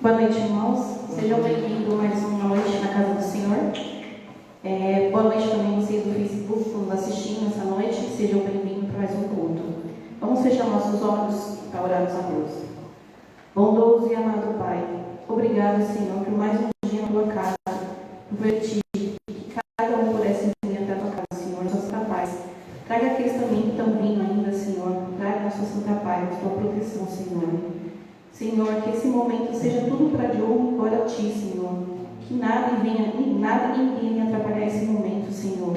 Boa noite, irmãos. Sejam bem-vindos mais uma noite na casa do Senhor. Boa noite também vocês do Facebook que estão nos assistindo essa noite. Sejam bem-vindos para mais um culto. Vamos fechar nossos olhos para orarmos a Deus. Bondoso e amado Pai, obrigado, Senhor, por mais um dia na tua casa. Permitir que cada um pudesse vir até a tua casa, Senhor, na sua paz. Traga aqueles também que estão vindo ainda, Senhor. Traga na sua santa paz, na sua proteção, Senhor. Senhor, que esse momento seja tudo para de honra e glória a Ti, Senhor. Que nada e ninguém venha atrapalhar esse momento, Senhor.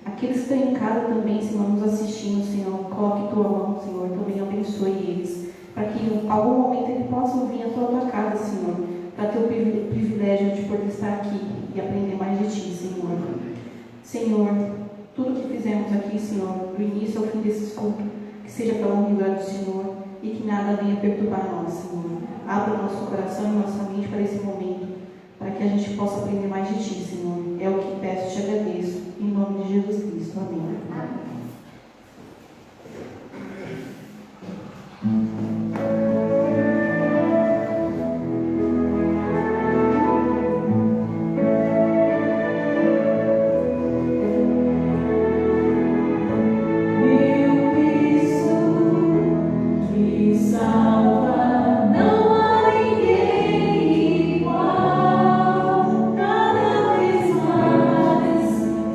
Aqueles que estão em casa também, Senhor, nos assistindo, Senhor, coloque Tua mão, Senhor, também abençoe eles. Para que em algum momento eles possam vir à Tua casa, Senhor, para ter o privilégio de poder estar aqui e aprender mais de Ti, Senhor. Senhor, tudo que fizemos aqui, Senhor, do início ao fim desses cultos, que seja para a honra e glória do Senhor, e que nada venha perturbar nós, Senhor. Abra o nosso coração e nossa mente para esse momento, para que a gente possa aprender mais de Ti, Senhor. É o que peço e te agradeço. Em nome de Jesus Cristo. Amém.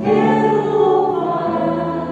Quero louvar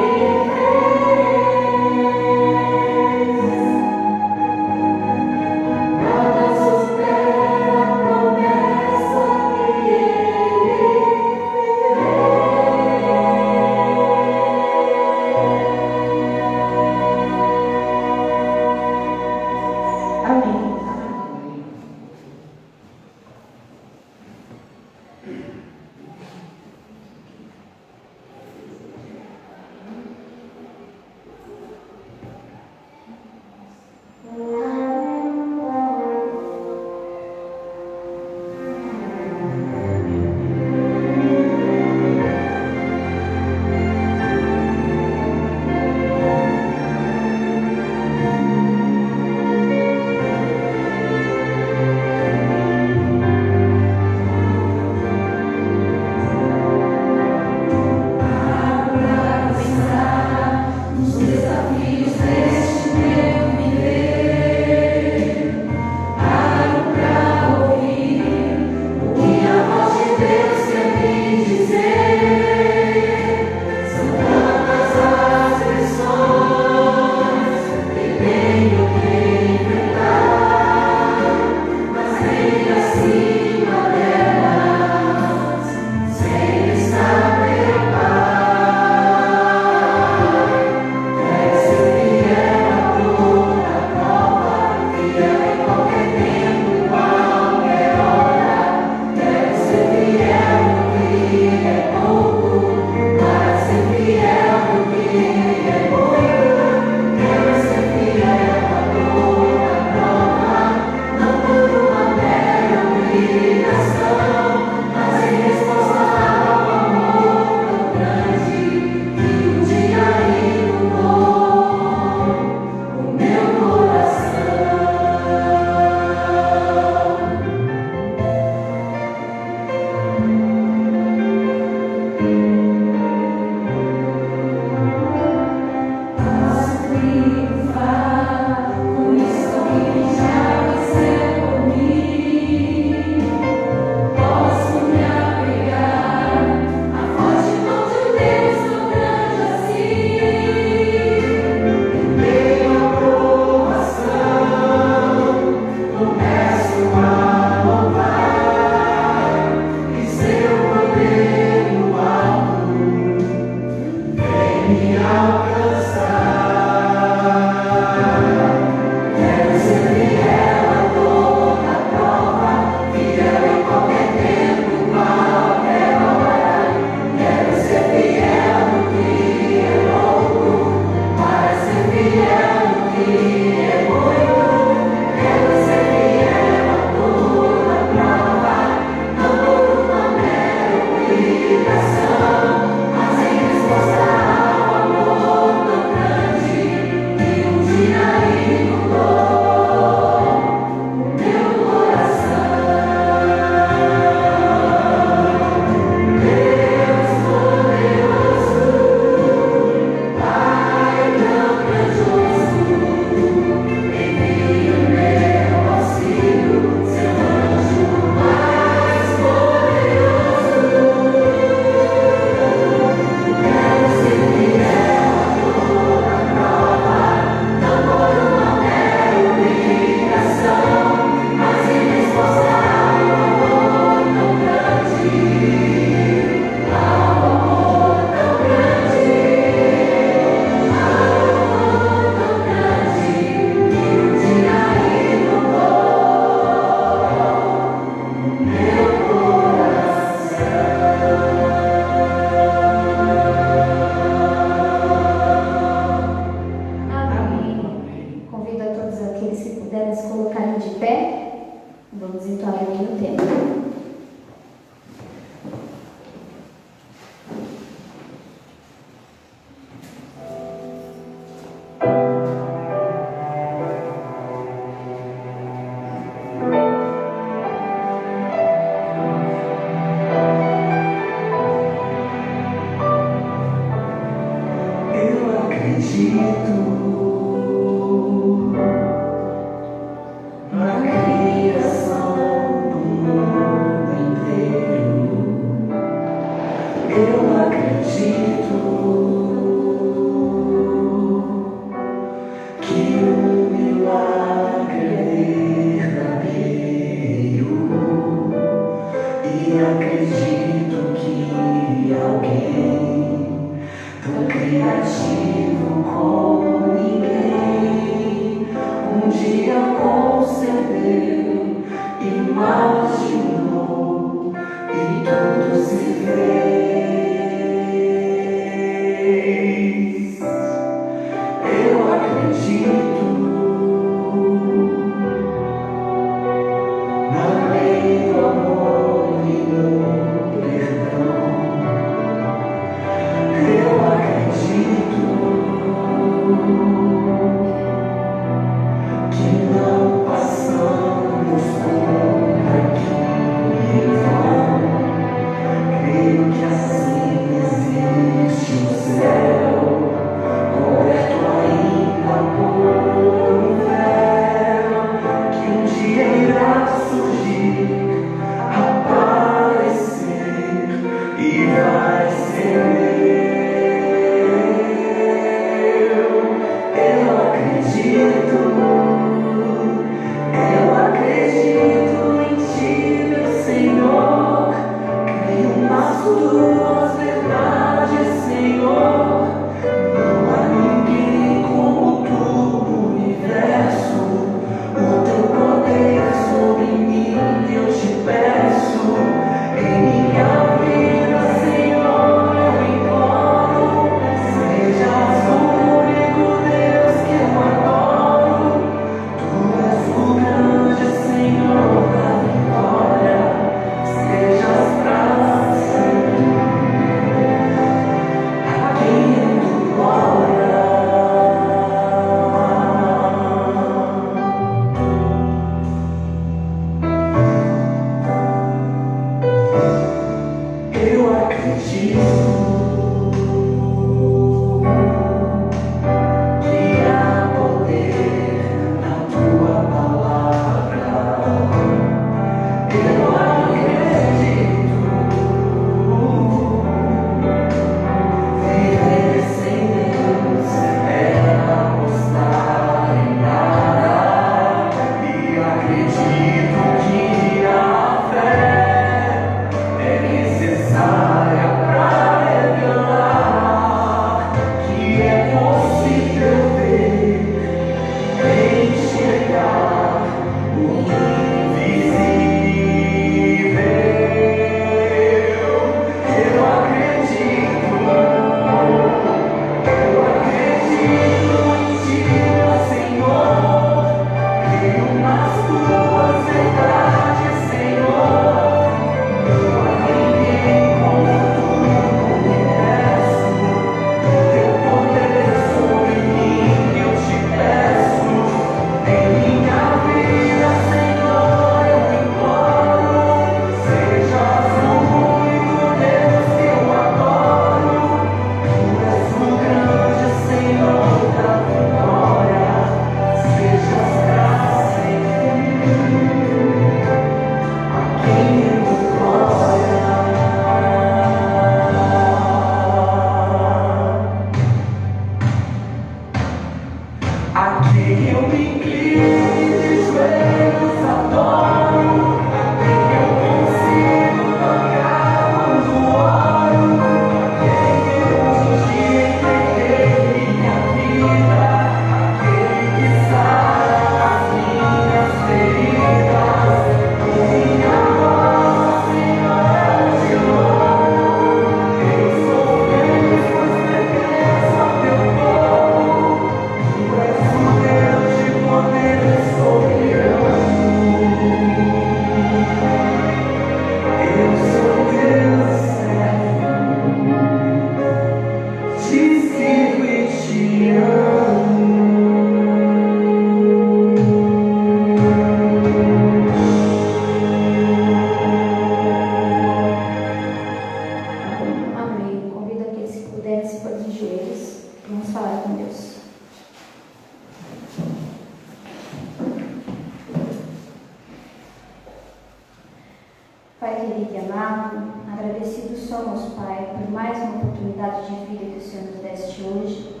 somos, Pai, por mais uma oportunidade de vida que o Senhor nos deste hoje,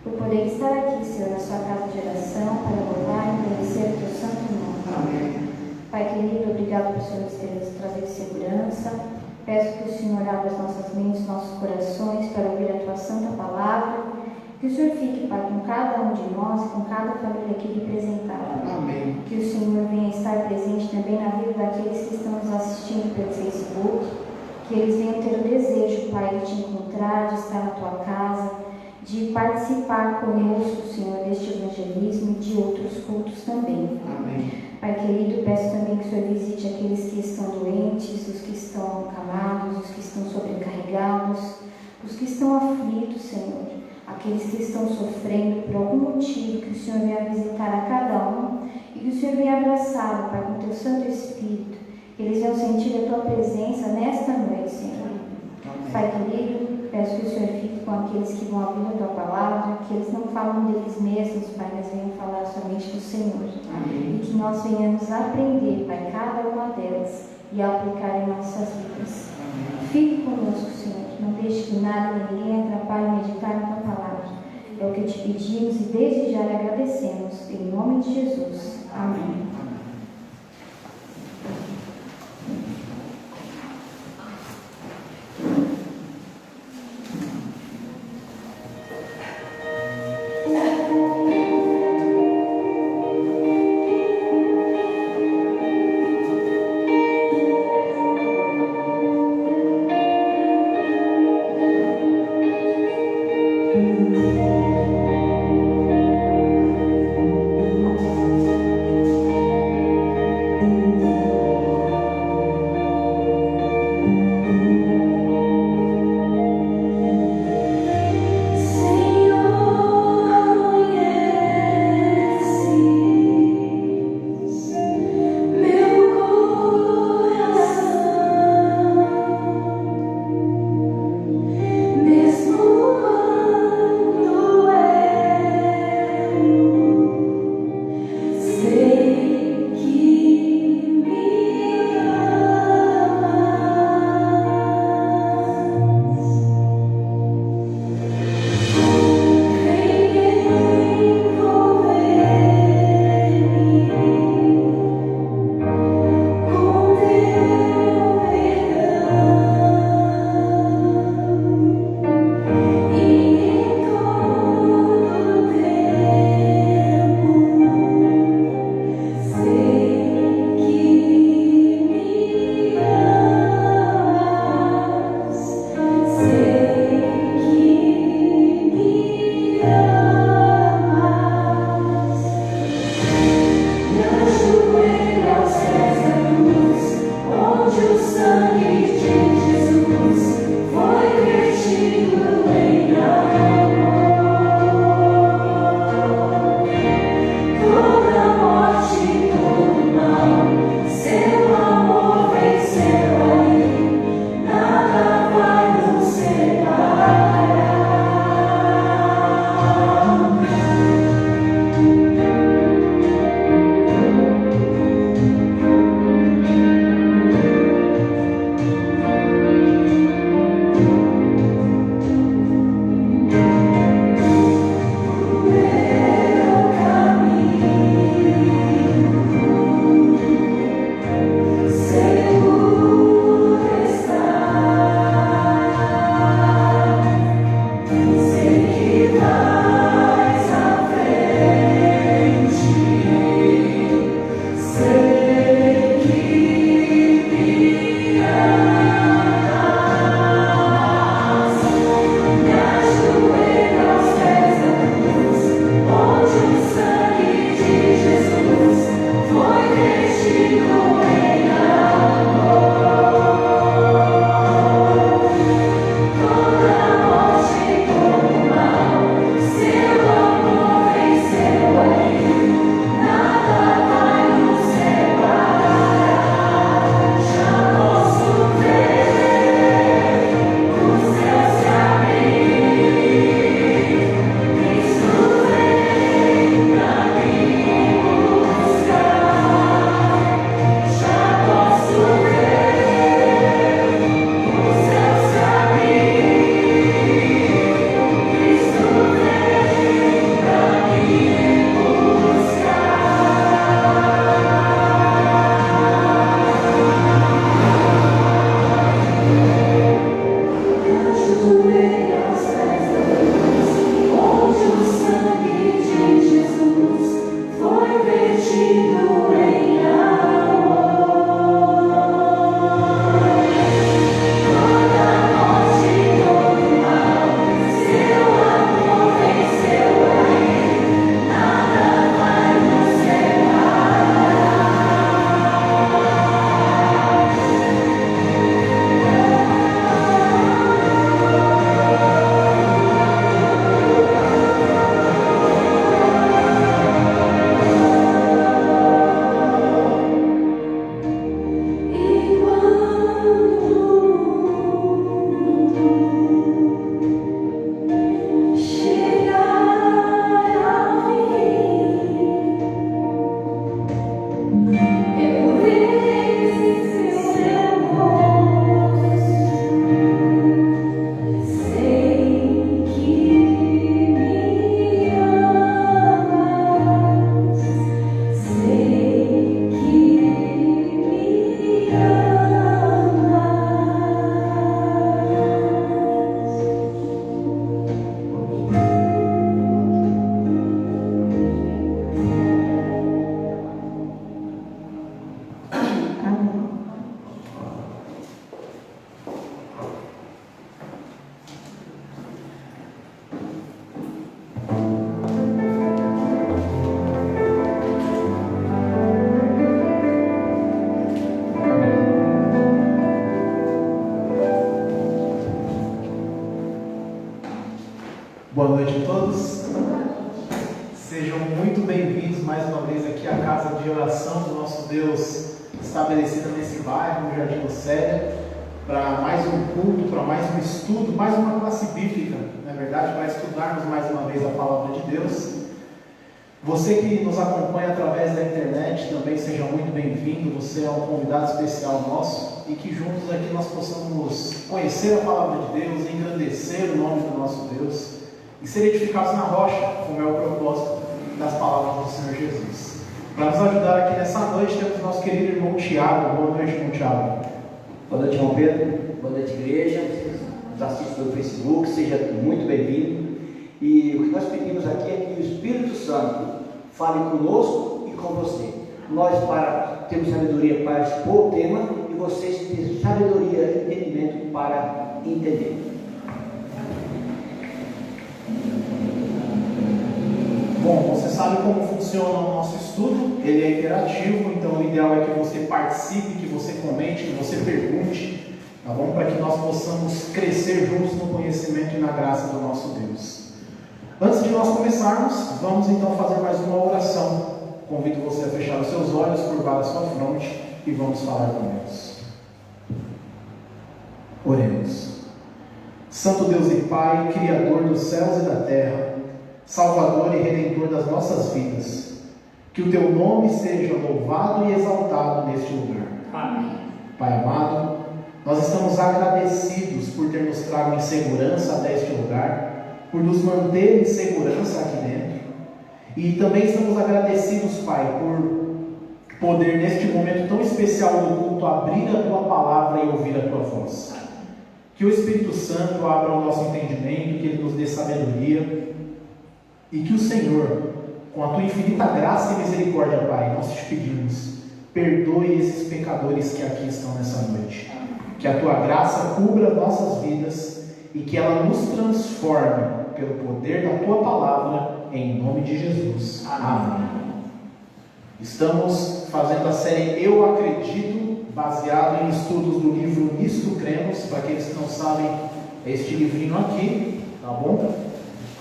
por poder estar aqui, Senhor, na sua casa de oração, para louvar e conhecer o teu santo nome. Amém. Pai querido, obrigado por Senhor ter nos trazido segurança. Peço que o Senhor abra as nossas mentes, nossos corações para ouvir a tua santa palavra. Que o Senhor fique, Pai, com cada um de nós, com cada família aqui representada. Amém. Que o Senhor venha estar presente também na vida daqueles que estão nos assistindo pelo Facebook. Que eles venham ter o desejo, Pai, de te encontrar, de estar na tua casa, de participar conosco, Senhor, deste evangelismo e de outros cultos também. Amém. Pai querido, peço também que o Senhor visite aqueles que estão doentes, os que estão acamados, os que estão sobrecarregados, os que estão aflitos, Senhor, aqueles que estão sofrendo por algum motivo, que o Senhor venha visitar a cada um e que o Senhor venha abraçá-lo, Pai, com o teu Santo Espírito, que eles venham sentir a tua presença nesta noite, Senhor. Amém. Pai querido, peço que o Senhor fique com aqueles que vão abrir a tua palavra, que eles não falam deles mesmos, Pai, mas venham falar somente do Senhor. Amém. E que nós venhamos aprender, Pai, cada uma delas e aplicar em nossas vidas. Amém. Fique conosco, Senhor. Não deixe que nada nem ninguém atrapalhe meditar na tua palavra. É o que te pedimos e desde já lhe agradecemos. Em nome de Jesus. Amém. Senhor, noite a todos. Sejam muito bem-vindos mais uma vez aqui à casa de oração do nosso Deus, estabelecida nesse bairro, no Jardim Lucélia, para mais um culto, para mais um estudo, mais uma classe bíblica, na verdade, para estudarmos mais uma vez a palavra de Deus. Você que nos acompanha através da internet também seja muito bem-vindo. Você é um convidado especial nosso e que juntos aqui nós possamos conhecer a palavra de Deus, engrandecer o nome do nosso Deus e ser edificados na rocha, como é o propósito das palavras do Senhor Jesus. Para nos ajudar aqui nessa noite temos o nosso querido irmão Tiago. Boa noite, irmão Tiago. Boa noite, irmão Pedro. Boa noite, igreja. Vocês nos assistem pelo Facebook, seja muito bem-vindo. E o que nós pedimos aqui é que o Espírito Santo fale conosco e com você. Nós temos sabedoria para expor o tema e vocês têm sabedoria e entendimento para entender. Bom, você sabe como funciona o nosso estudo, ele é interativo, então o ideal é que você participe, que você comente, que você pergunte, tá bom? Para que nós possamos crescer juntos no conhecimento e na graça do nosso Deus. Antes de nós começarmos, vamos então fazer mais uma oração. Convido você a fechar os seus olhos, curvar a sua fronte e vamos falar com Deus. Oremos. Santo Deus e Pai, Criador dos céus e da terra, Salvador e Redentor das nossas vidas, que o Teu nome seja louvado e exaltado neste lugar. Amém. Pai amado, nós estamos agradecidos por ter nos trago em segurança até este lugar, por nos manter em segurança aqui dentro, e também estamos agradecidos, Pai, por poder neste momento tão especial do culto abrir a Tua palavra e ouvir a Tua voz. Que o Espírito Santo abra o nosso entendimento, que Ele nos dê sabedoria, e que o Senhor, com a Tua infinita graça e misericórdia, Pai, nós te pedimos, perdoe esses pecadores que aqui estão nessa noite. Que a Tua graça cubra nossas vidas e que ela nos transforme pelo poder da Tua palavra, em nome de Jesus. Amém. Estamos fazendo a série Eu Acredito, baseado em estudos do livro Nisto Cremos. Para aqueles que não sabem, é este livrinho aqui, tá bom?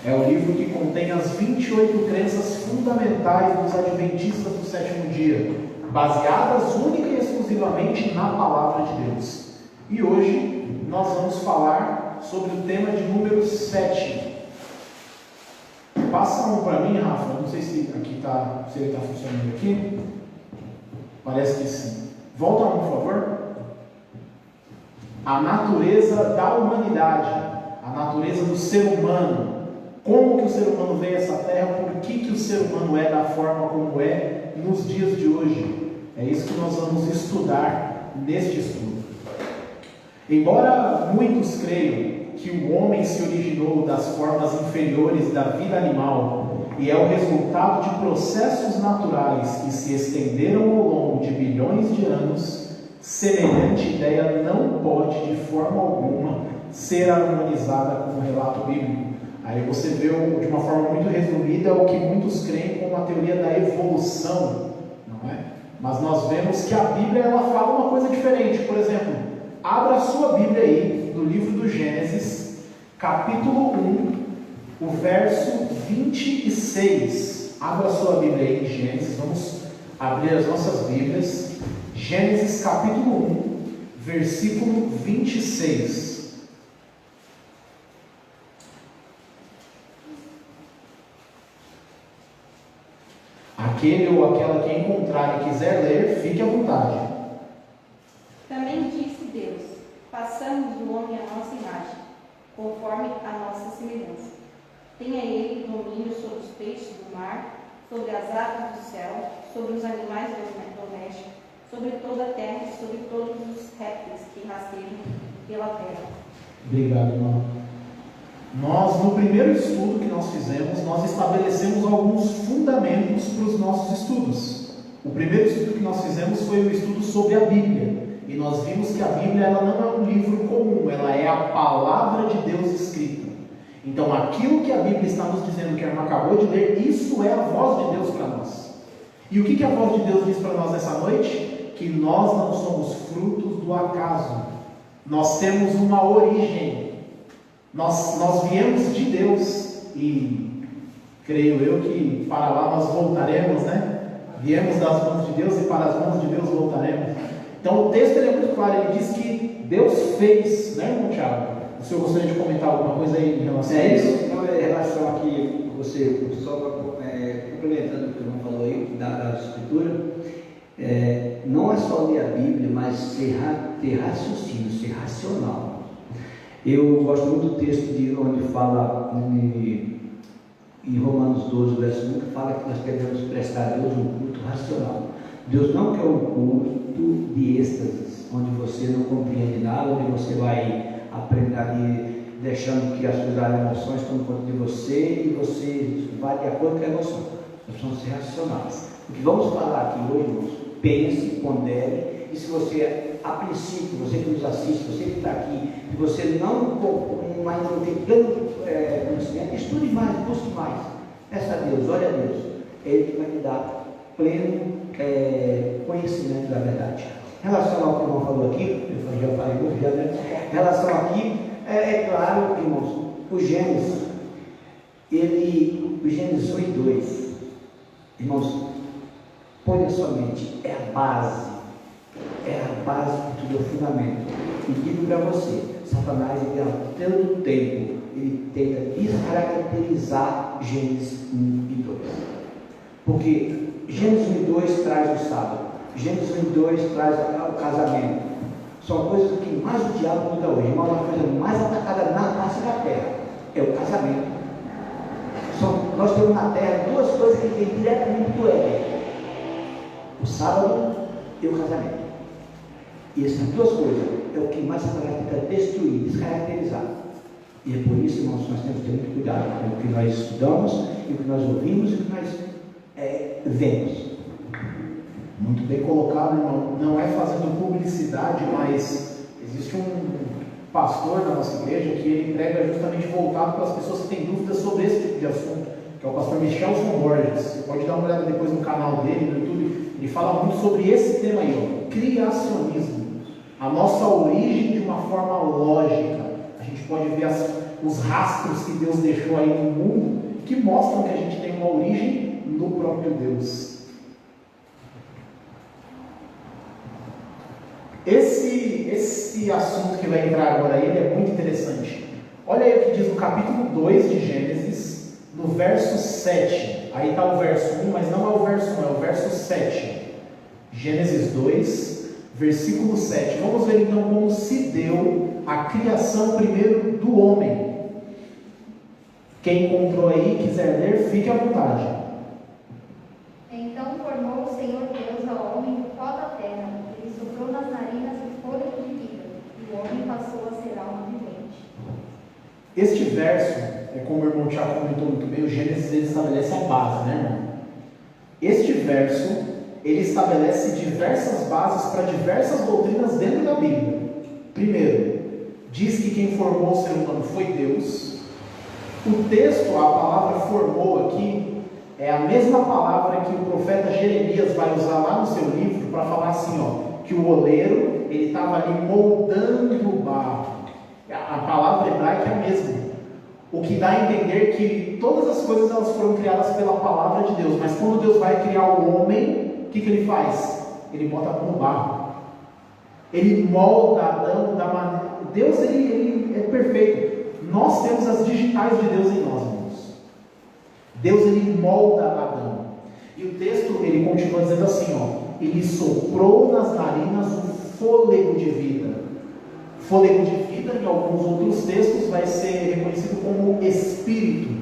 É o livro que contém as 28 crenças fundamentais dos adventistas do sétimo dia, baseadas única e exclusivamente na palavra de Deus. E hoje nós vamos falar sobre o tema de número 7. Passa um para mim, Rafa. Não sei se aqui tá, se ele está funcionando aqui. Parece que sim. Volta um, por favor. A natureza da humanidade, a natureza do ser humano. Como que o ser humano veio a essa terra? Por que o ser humano é da forma como é nos dias de hoje? É isso que nós vamos estudar neste estudo. Embora muitos creiam que o homem se originou das formas inferiores da vida animal e é o resultado de processos naturais que se estenderam ao longo de bilhões de anos, semelhante ideia não pode de forma alguma ser harmonizada com o relato bíblico. Aí você vê de uma forma muito resumida o que muitos creem como a teoria da evolução, não é? Mas nós vemos que a Bíblia ela fala uma coisa diferente. Por exemplo, abra a sua Bíblia aí, no livro do Gênesis, capítulo 1, o verso 26. Abra a sua Bíblia aí em Gênesis, vamos abrir as nossas Bíblias. Gênesis capítulo 1, versículo 26. Aquele ou aquela que encontrar e quiser ler, fique à vontade. Também disse Deus: façamos o homem à nossa imagem, conforme a nossa semelhança. Tenha ele domínio sobre os peixes do mar, sobre as aves do céu, sobre os animais domésticos, sobre toda a terra e sobre todos os répteis que rasteiam pela terra. Obrigado, irmão. Nós, no primeiro estudo que nós fizemos, nós estabelecemos alguns fundamentos para os nossos estudos. O primeiro estudo que nós fizemos foi o estudo sobre a Bíblia. E nós vimos que a Bíblia ela não é um livro comum, ela é a palavra de Deus escrita. Então aquilo que a Bíblia está nos dizendo, que a irmã acabou de ler, isso é a voz de Deus para nós. E o que a voz de Deus diz para nós nessa noite? Que nós não somos frutos do acaso. Nós temos uma origem. Nós viemos de Deus. e creio eu que para lá nós voltaremos, né? Viemos das mãos de Deus e para as mãos de Deus voltaremos. Então o texto ele é muito claro, ele diz que Deus fez, né, irmão Thiago? O senhor gostaria de comentar alguma coisa aí em relação a isso? Então, em relação aqui, você, só complementando o que o irmão falou aí, da Escritura, não é só ler a Bíblia, mas ter raciocínio, ser racional. Eu gosto muito do texto onde fala em Romanos 12, verso 1, que fala que nós devemos prestar a Deus um culto racional. Deus não quer um culto de êxtases, onde você não compreende nada, onde você vai aprender ali, deixando que as suas emoções tomem conta de você e você vai de acordo com a emoção. Nós precisamos ser racionais. O que vamos falar aqui hoje, irmãos, pense, pondere, e se você, a princípio, você que nos assiste, você que está aqui, e você ainda não tem pleno conhecimento, estude mais, busque mais. Peça a Deus, olhe a Deus. Ele vai lhe dar pleno conhecimento da verdade. Em relação ao que o irmão falou aqui, eu já falei muito, né? Em relação aqui, é claro, irmãos, o Gênesis 1 e 2, irmãos, põe na sua mente, é a base de tudo, é o fundamento. E digo para você, Satanás, ele há tanto tempo, ele tenta descaracterizar Gênesis 1 e 2. Porque Gênesis 1 e 2 traz o sábado, Gênesis 1 e 2 traz o casamento. São coisas que mais o diabo muda hoje. Uma coisa mais atacada na face da terra é o casamento. Nós temos na terra duas coisas que vêm diretamente do Éden: o sábado e o casamento. E essas duas coisas é o que mais Satanás tenta destruir, descaracterizar. E é por isso, irmãos, nós temos que ter muito cuidado com o que nós estudamos, e o que nós ouvimos e o que nós vemos. Muito bem colocado, irmão. Não é fazendo publicidade, mas existe um pastor da nossa igreja que ele prega justamente voltado para as pessoas que têm dúvidas sobre esse tipo de assunto, que é o pastor Michelson Borges. Você pode dar uma olhada depois no canal dele, no YouTube. Ele fala muito sobre esse tema aí, ó, criacionismo. A nossa origem de uma forma lógica. A gente pode ver os rastros que Deus deixou aí no mundo, que mostram que a gente tem uma origem no próprio Deus. Esse assunto que vai entrar agora ele é muito interessante. Olha aí o que diz no capítulo 2 de Gênesis, no verso 7. Aí está o verso 1, mas não é o verso 1, é o verso 7. Gênesis 2, versículo 7. Vamos ver então como se deu a criação primeiro do homem. Quem encontrou aí e quiser ler, fique à vontade. Então formou o Senhor Deus ao homem do pó da terra, ele soprou nas narinas o fôlego de vida, e o homem passou a ser alma vivente. Este verso, como o irmão Tiago comentou muito bem, o Gênesis ele estabelece a base, né, irmão? Este verso, ele estabelece diversas bases para diversas doutrinas dentro da Bíblia. Primeiro, diz que quem formou o ser humano foi Deus. O texto, a palavra formou aqui, é a mesma palavra que o profeta Jeremias vai usar lá no seu livro para falar assim, ó, que o oleiro, ele estava ali moldando o barro. A palavra hebraica é a mesma. O que dá a entender que todas as coisas elas foram criadas pela palavra de Deus, mas quando Deus vai criar o homem, o que ele faz? Ele bota a mão no barro. Ele molda Adão da maneira... Deus ele é perfeito. Nós temos as digitais de Deus em nós, irmãos. Deus ele molda Adão. E o texto ele continua dizendo assim, ó, ele soprou nas narinas um fôlego de vida. Fôlego de vida, em alguns outros textos, vai ser reconhecido como espírito.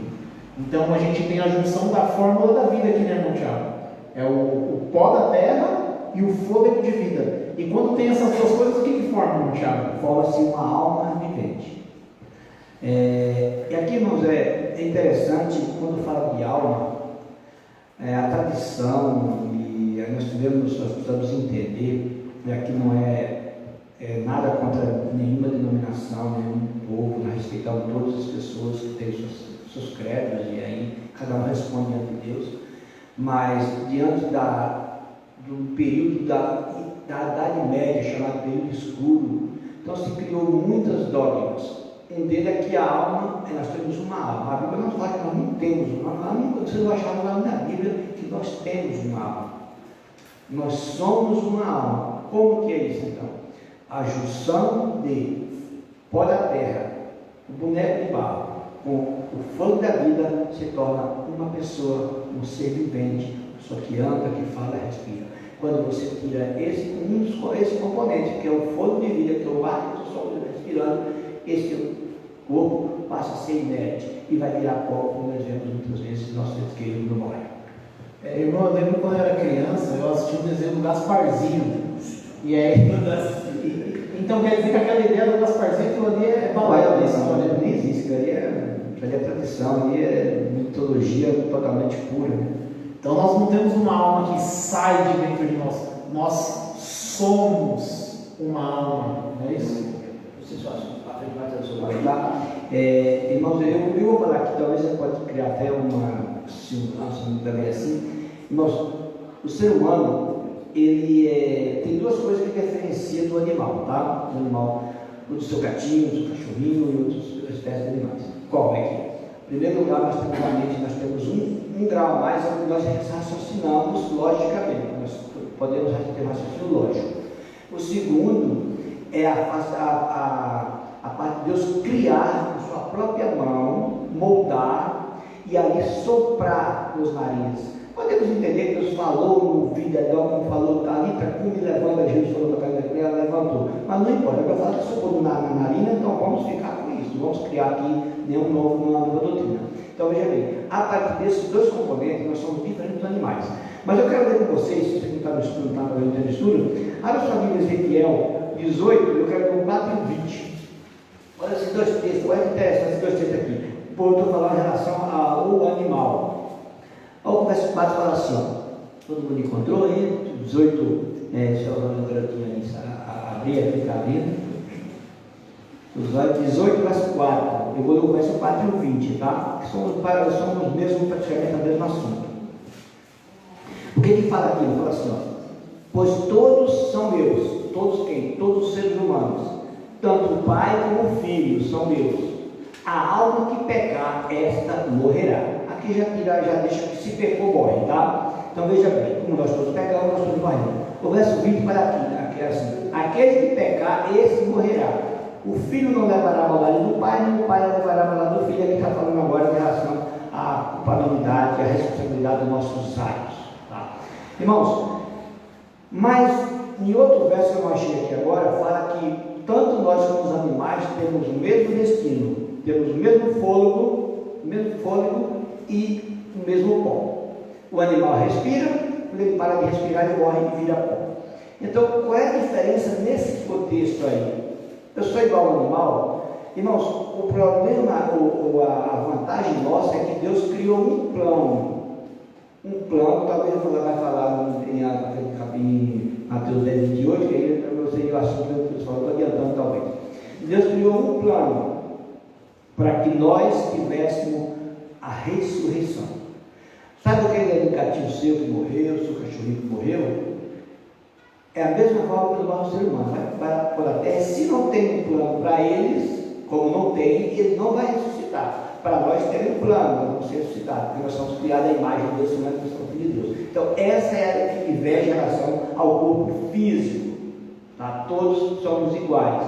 Então a gente tem a junção da fórmula da vida aqui, né, irmão Tiago? É o pó da terra e o fôlego de vida. E quando tem essas duas coisas, o que forma, irmão Tiago? Forma-se uma alma vivente. E aqui, irmãos, é interessante, quando fala de alma, a tradição, e nós precisamos entender, aqui não é nada contra nenhuma denominação, nenhum povo, nós respeitamos todas as pessoas que têm seus credos, e aí cada um responde diante de Deus, mas diante do período da Idade Média, chamado período escuro, então se criou muitas dogmas. Um deles é que a alma nós temos uma alma. A Bíblia não fala que nós não temos uma alma. Você não vai achar nada na Bíblia que nós temos uma alma. Nós somos uma alma. Como que é isso então? A junção de pó da terra, o boneco de barro, com o fogo da vida, se torna uma pessoa, um ser vivente, só que anda, que fala, respira. Quando você tira esse componente, que é o fogo de vida, que é o ar que nós estamos respirando, esse corpo passa a ser inerte e vai virar pó, como nós vemos muitas vezes nossos entes queridos não morrem. Irmão, eu lembro quando eu era criança, eu assisti o desenho do Gasparzinho. E aí, então quer dizer que aquela ideia do Gasparzinho, aquilo ali é balela da história. Nem existe, ali é tradição, ali é mitologia totalmente pura. Então nós não temos uma alma que sai de dentro de nós. Nós somos uma alma, não é isso? Vocês só mais a sua tá? Irmãos, eu vou falar aqui, talvez você pode criar até uma simulação também assim. Irmãos, o ser humano, ele tem duas coisas que diferenciam do animal, tá? Do animal, do seu gatinho, do seu cachorrinho e outras espécies de animais. Qual é que é? Em primeiro lugar, nós temos um grau a mais onde nós raciocinamos logicamente. Nós podemos ter raciocínio lógico. O segundo é a parte de Deus criar com sua própria mão, moldar e ali soprar nos narizes. Podemos entender que Deus falou no vídeo de Adão, como falou, ali para cume levanta, Jesus falou para a ela levantou. Mas não importa, eu falo que soprou na narina, então vamos ficar com isso, não vamos criar aqui uma nova doutrina. Então veja bem, a partir desses dois componentes, nós somos diferentes dos animais. Mas eu quero ler com vocês, se você não está no estudo, não está no estudo, abra sua Bíblia Ezequiel 18, eu quero ler o 4 e 20. Olha esses dois textos, olha que interessante esses dois textos aqui. Por eu estou falando em relação ao animal. Olha o verso 4 fala assim, ó. Todo mundo encontrou aí? 18, deixa eu ver aqui, abrir aqui, está abrindo. 18, verso 4. Eu vou ler o verso 4 e o 20, tá? Somos mesmo praticamente o mesmo assunto. O que ele fala aqui? Ele fala assim, ó. Pois todos são meus. Todos quem? Todos os seres humanos. Tanto o pai como o filho são meus. A alma que pecar, esta morrerá. Aqui já deixa que se pecou, morre, tá? Então veja bem, como nós todos pecamos, nós todos morremos. O verso 20 para aqui é assim: aquele que pecar, esse morrerá. O filho não levará a maldade do pai, nem o pai levará a maldade do filho. Ele está falando agora em relação à culpabilidade, à responsabilidade dos nossos atos. Tá? Irmãos, mas em outro verso que eu não achei aqui agora, fala que tanto nós como os animais temos o mesmo destino, temos o mesmo fôlego e o mesmo pó. O animal respira, quando ele para de respirar, ele morre e vira pó. Então, qual é a diferença nesse contexto aí? Eu sou igual ao animal? Irmãos, o problema, a vantagem nossa é que Deus criou um plano. Um plano, talvez eu vai falar em Mateus 10, 28, que aí eu sei o assunto que eu estou adiantando talvez. Deus criou um plano para que nós tivéssemos a ressurreição. Sabe o que é do gatinho seu que morreu, seu cachorrinho que morreu? É a mesma forma que o ser humano vai por a terra. Se não tem um plano para eles, como não tem, ele não vai ressuscitar. Para nós tem um plano, nós vamos ser ressuscitados, porque nós somos criados à imagem de Deus, nós somos filhos de Deus. Então, essa é a que inveja em relação ao corpo físico. Tá? Todos somos iguais.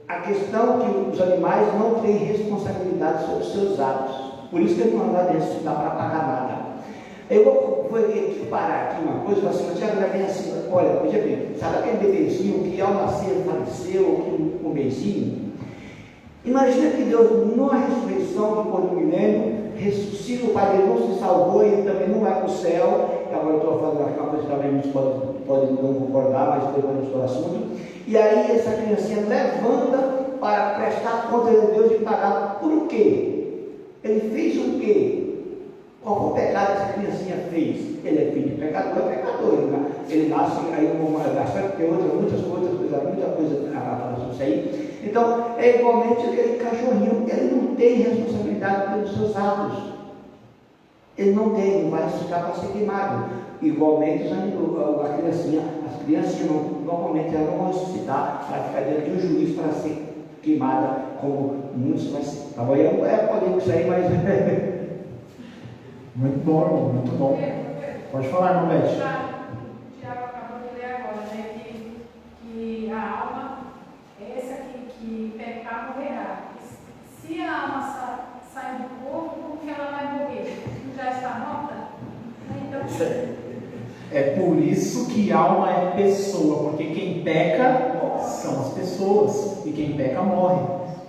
A questão é que os animais não têm responsabilidade sobre os seus atos. Por isso que ele não vai ressuscitar para pagar nada. Eu vou parar aqui uma coisa, assim, você vai ver assim, olha, veja bem, sabe aquele bebezinho que ao nascer faleceu, ou um bebezinho? Imagina que Deus, numa ressurreição depois do milênio, ressuscita, o pai dele não se salvou e ele também não vai para o céu. Agora eu estou falando aqui uma coisa que também muitos podem não concordar, mas depois vamos para o assunto. E aí essa criancinha levanta para prestar conta de Deus e pagar por quê? Ele fez o quê? Qual foi o pecado que essa criancinha fez? Ele é filho de pecador, é pecador. Ele nasce, aí tem muita coisa a falar sobre isso aí. Então, é igualmente aquele cachorrinho, ele não tem responsabilidade pelos seus atos. Ele não tem, não vai ressuscitar para ser queimado. Igualmente, as crianças normalmente elas não vão ressuscitar para ficar diante de um juiz para ser queimada, como muitos, mas tá bom, é polêmico isso aí, mas Muito bom, irmão, muito bom. Pode falar, irmão Beth. Tiago acabou de ler agora, né? Que a alma é essa que pecar morrerá. Se a alma sai do corpo, como que ela vai morrer? Não já está morta? Então, É por isso que alma é pessoa, porque quem peca são as pessoas, e quem peca morre.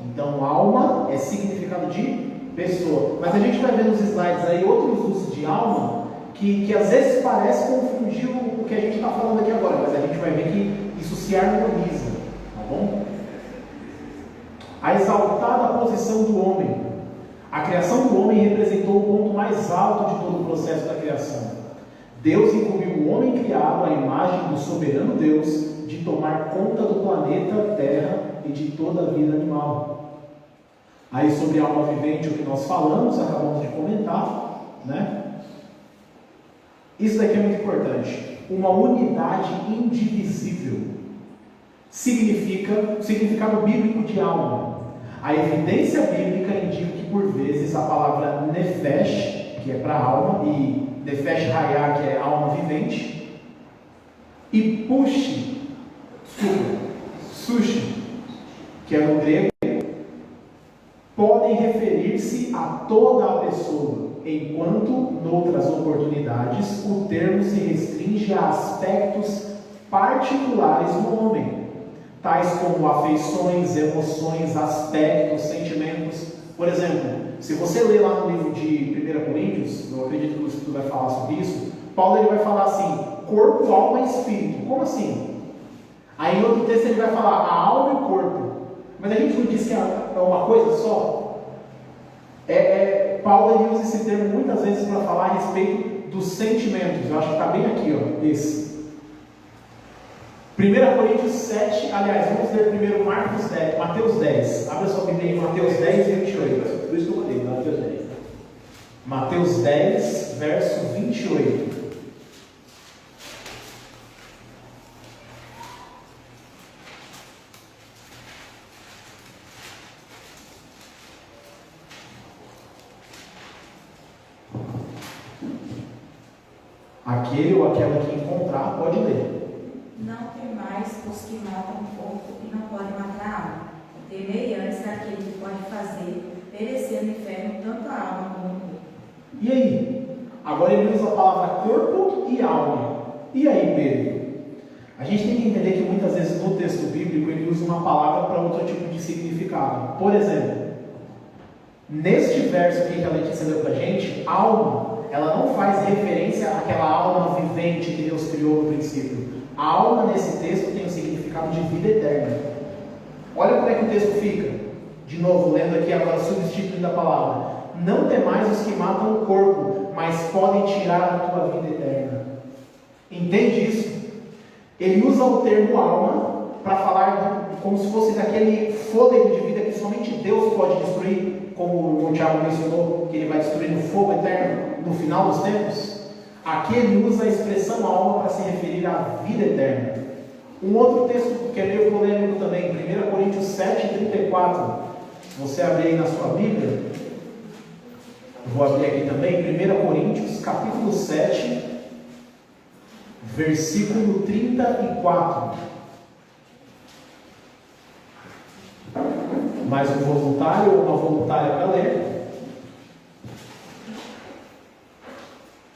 Então, alma é significado de pessoa. Mas a gente vai ver nos slides aí outros usos de alma que às vezes parece confundir o que a gente está falando aqui agora, mas a gente vai ver que isso se harmoniza, tá bom? A exaltada posição do homem. A criação do homem representou o ponto mais alto de todo o processo da criação. Deus incumbiu o homem criado à imagem do soberano Deus de tomar conta do planeta Terra e de toda a vida animal. Aí sobre a alma vivente, o que nós falamos, acabamos de comentar, né? Isso daqui é muito importante. Uma unidade indivisível. O significado bíblico de alma. A evidência bíblica indica que por vezes a palavra nefesh, que é para alma, e nefesh hayah, que é alma vivente, e sushi, que é no grego, podem referir-se a toda a pessoa, enquanto, noutras oportunidades, o termo se restringe a aspectos particulares do homem, tais como afeições, emoções, aspectos, sentimentos. Por exemplo, se você ler lá no livro de 1 Coríntios, eu acredito que o Espírito vai falar sobre isso, Paulo ele vai falar assim, corpo, alma e espírito. Como assim? Aí em outro texto ele vai falar a alma e o corpo. Mas a gente não diz que é uma coisa só? Paulo ele usa esse termo muitas vezes para falar a respeito dos sentimentos. Eu acho que está bem aqui, ó, esse. 1 Coríntios 7, aliás, vamos ler primeiro Mateus 10. Abra sua Bíblia em Mateus 10, 28. por isso que eu mandei, Mateus 10. Mateus 10, verso 28. Aquele ou aquela que encontrar, pode ler. Não temais os que matam o corpo e não podem matar a alma. Temei antes daquele que pode fazer perecer no inferno tanto a alma como o corpo. E aí? Agora ele usa a palavra corpo e alma. E aí, Pedro? A gente tem que entender que muitas vezes no texto bíblico ele usa uma palavra para outro tipo de significado. Por exemplo, neste verso aqui que a Letícia deu para a gente, alma, ela não faz referência àquela alma vivente que Deus criou no princípio. A alma nesse texto tem o significado de vida eterna. Olha como é que o texto fica. De novo, lendo aqui agora, substituindo a palavra. Não temais os que matam o corpo, mas podem tirar a tua vida eterna. Entende isso? Ele usa o termo alma para falar como se fosse daquele fôlego de vida que somente Deus pode destruir, como o Tiago mencionou, que ele vai destruir no fogo eterno no final dos tempos. Aqui ele usa a expressão alma para se referir à vida eterna. Um outro texto que é meio polêmico também, 1 Coríntios 7, 34. Se você abrir aí na sua Bíblia, eu vou abrir aqui também, 1 Coríntios, capítulo 7, versículo 34. Mais um voluntário ou uma voluntária para ler?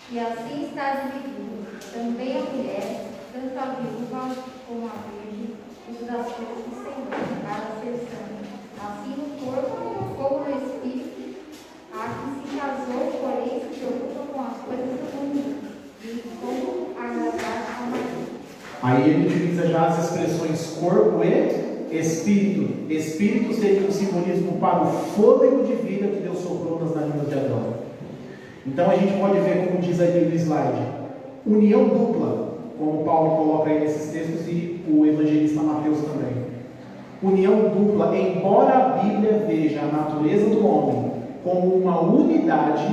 E assim está dividido, também a mulher, tanto a viúva como a virgem, uso das coisas do Senhor, para ser santa. Assim no corpo como no espírito, a que se casou, porém se preocupa com as coisas do mundo, e como agradar ao marido. Aí ele utiliza já as expressões corpo e espírito. Espírito seria um simbolismo para o fôlego de vida que Deus soprou nas narinas de Adão. Então a gente pode ver, como diz aí no slide, união dupla, como Paulo coloca aí nesses textos e o evangelista Mateus também. União dupla, embora a Bíblia veja a natureza do homem como uma unidade,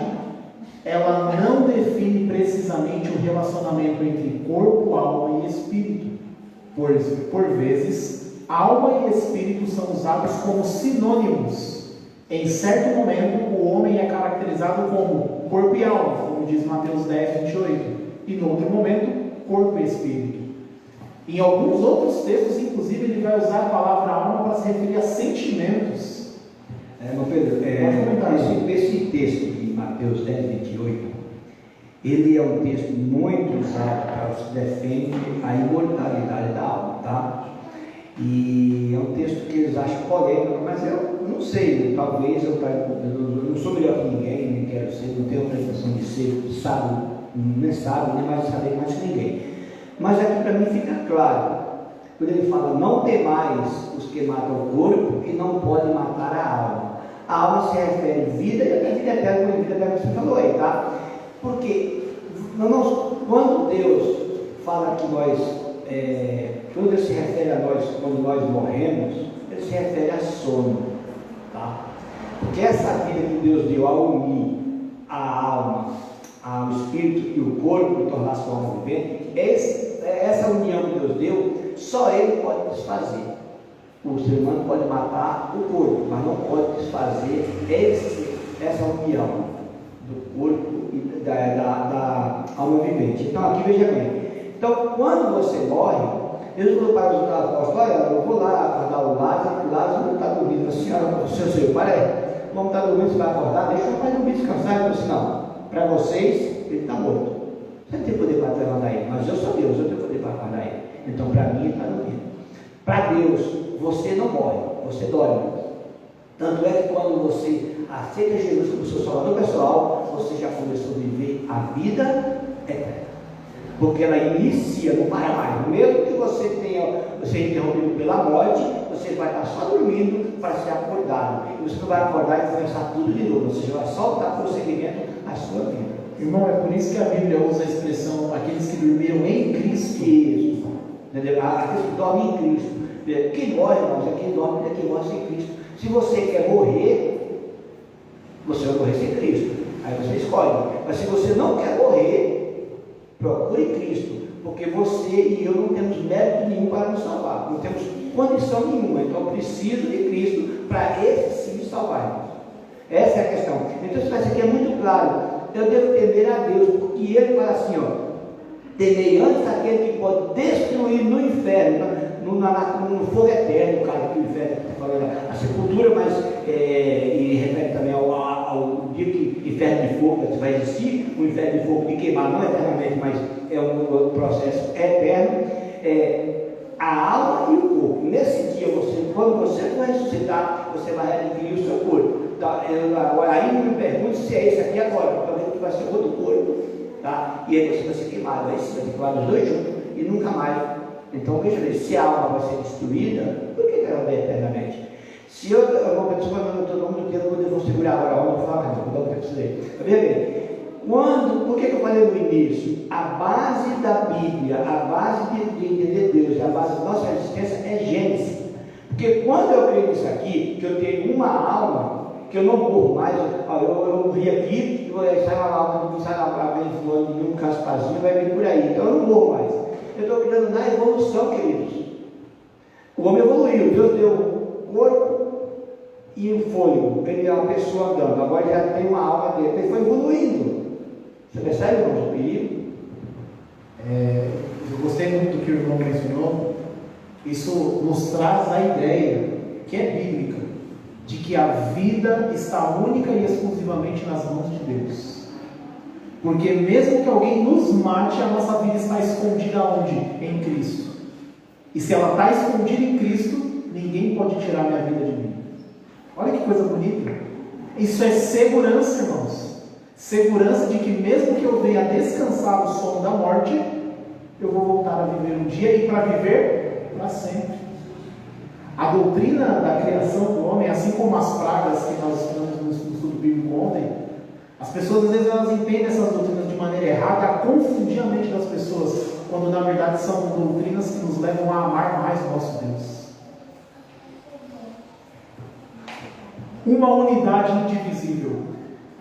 ela não define precisamente o relacionamento entre corpo, alma e espírito. Por vezes, alma e espírito são usados como sinônimos. Em certo momento, o homem é caracterizado como corpo e alma, como diz Mateus 10, 28. E no outro momento, corpo e espírito. Em alguns outros textos, inclusive, ele vai usar a palavra alma para se referir a sentimentos. Meu Pedro, esse texto de Mateus 10, 28, ele é um texto muito usado para os que defendem a imortalidade da alma, tá? E é um texto que eles acham polêmico, mas eu não sei, talvez eu não sou melhor que ninguém, nem quero ser, não tenho a pretensão de ser sábio, nem sábio, nem mais saber mais que ninguém. Mas aqui para mim fica claro, quando ele fala, não temais os que matam o corpo e não podem matar a alma. A alma se refere à vida e a vida eterna, como a vida eterna que você falou aí, tá? Porque quando Deus fala que nós, quando Deus se refere a nós, quando nós morremos, ele se refere a sono, tá? Porque essa vida que Deus deu ao unir a alma, ao espírito e o corpo e tornar sua alma vivente, essa união que Deus deu, só Ele pode desfazer. O ser humano pode matar o corpo, mas não pode desfazer essa união do corpo e da alma vivente. Então aqui veja bem, então quando você morre, Deus falou para os apóstolos, olha, eu vou lá acordar o Lázaro não está dormindo, a senhora, o seu pai, vamos estar dormindo, você vai acordar, deixa o pai dormir, descansar. Ele disse, não, para vocês, ele está morto, você não tem poder para levantar ele, mas eu sou Deus, eu tenho poder para acordar ele, então para mim ele está dormindo. Para Deus, você não morre, você dorme. Tanto é que quando você aceita Jesus como seu salvador pessoal, você já começou a viver a vida eterna. Porque ela inicia, não para mais. Mesmo que você tenha interrompido pela morte, você vai estar só dormindo para ser acordado. E você não vai acordar e começar tudo de novo. Você vai só dar prosseguimento à sua vida. Irmão, é por isso que a Bíblia usa a expressão aqueles que dormiram em Cristo. Isso. Entendeu? Aqueles que dormem em Cristo. Quem morre, irmãos, é quem dorme, é quem morre sem Cristo. Se você quer morrer, você vai morrer sem Cristo. Aí você escolhe. Mas se você não quer morrer, procure Cristo. Porque você e eu não temos mérito nenhum para nos salvar. Não temos condição nenhuma. Então eu preciso de Cristo para esse sim me salvar. Essa é a questão. Então isso aqui é muito claro. Eu devo temer a Deus, porque Ele fala assim, ó. Temei antes aquele que pode destruir no inferno, no fogo eterno, no caso do inferno, a sepultura, mas e refere também ao dia que inferno de fogo vai existir, o inferno de fogo de queimar, não eternamente, mas é um processo eterno, a alma e o corpo. Nesse dia, quando você for ressuscitar, você vai adquirir o seu corpo. Tá? Aí não me pergunte se é esse aqui agora, talvez que vai ser outro corpo. Tá? E aí você vai ser queimado, aí você vai ser queimado os dois juntos e nunca mais. Então veja bem, se a alma vai ser destruída, por que ela vai eternamente? Se uma pessoa não todo mundo tem, eu vou segurar agora, eu vou falar, vou dar um tempo aí. Veja bem, por que eu falei no início? A base da Bíblia, a base de entender Deus, a base da nossa existência é Gênesis. Porque quando eu creio nisso aqui, que eu tenho uma alma, que eu não morro mais, eu morri aqui, sai uma alma, sai lá, vem fulano de um Casparzinho, vai vir por aí, então eu não morro mais. Eu estou cuidando na evolução, queridos. O homem evoluiu, Deus deu corpo e o fôlego, ele é uma pessoa andando, agora já tem uma alma dele, ele foi evoluindo. Você percebe, irmão, o perigo? Eu gostei muito do que o irmão mencionou. Isso nos traz a ideia, que é bíblica, de que a vida está única e exclusivamente nas mãos de Deus. Porque mesmo que alguém nos mate, a nossa vida está escondida onde? Em Cristo. E se ela está escondida em Cristo, ninguém pode tirar minha vida de mim. Olha que coisa bonita. Isso é segurança, irmãos. Segurança de que mesmo que eu venha descansar do sono da morte, eu vou voltar a viver um dia e para viver para sempre. A doutrina da criação do homem, assim como as pragas que nós estudamos no estudo bíblico ontem, as pessoas às vezes elas entendem essas doutrinas de maneira errada, a confundir a mente das pessoas, quando na verdade são doutrinas que nos levam a amar mais o nosso Deus. Uma unidade indivisível.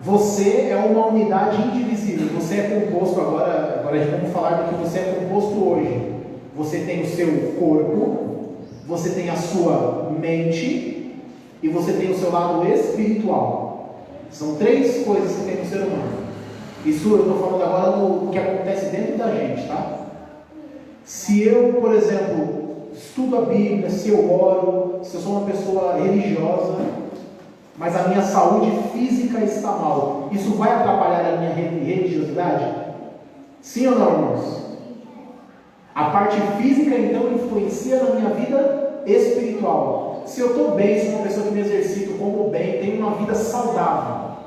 Você é uma unidade indivisível. Você é composto agora vamos falar do que você é composto hoje. Você tem o seu corpo, você tem a sua mente e você tem o seu lado espiritual. São 3 coisas que tem no ser humano. Isso eu estou falando agora do que acontece dentro da gente, tá? Se eu, por exemplo, estudo a Bíblia, se eu oro, se eu sou uma pessoa religiosa, mas a minha saúde física está mal, isso vai atrapalhar a minha religiosidade? Sim ou não, irmãos? A parte física, então, influencia na minha vida espiritual. Se eu estou bem, sou uma pessoa que me exercito, como bem, tenho uma vida saudável,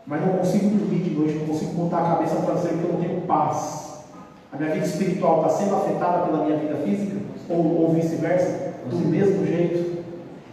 mas não consigo dormir de noite, não consigo botar a cabeça para dizer que eu não tenho paz, a minha vida espiritual está sendo afetada pela minha vida física? Ou vice-versa? Do mesmo jeito.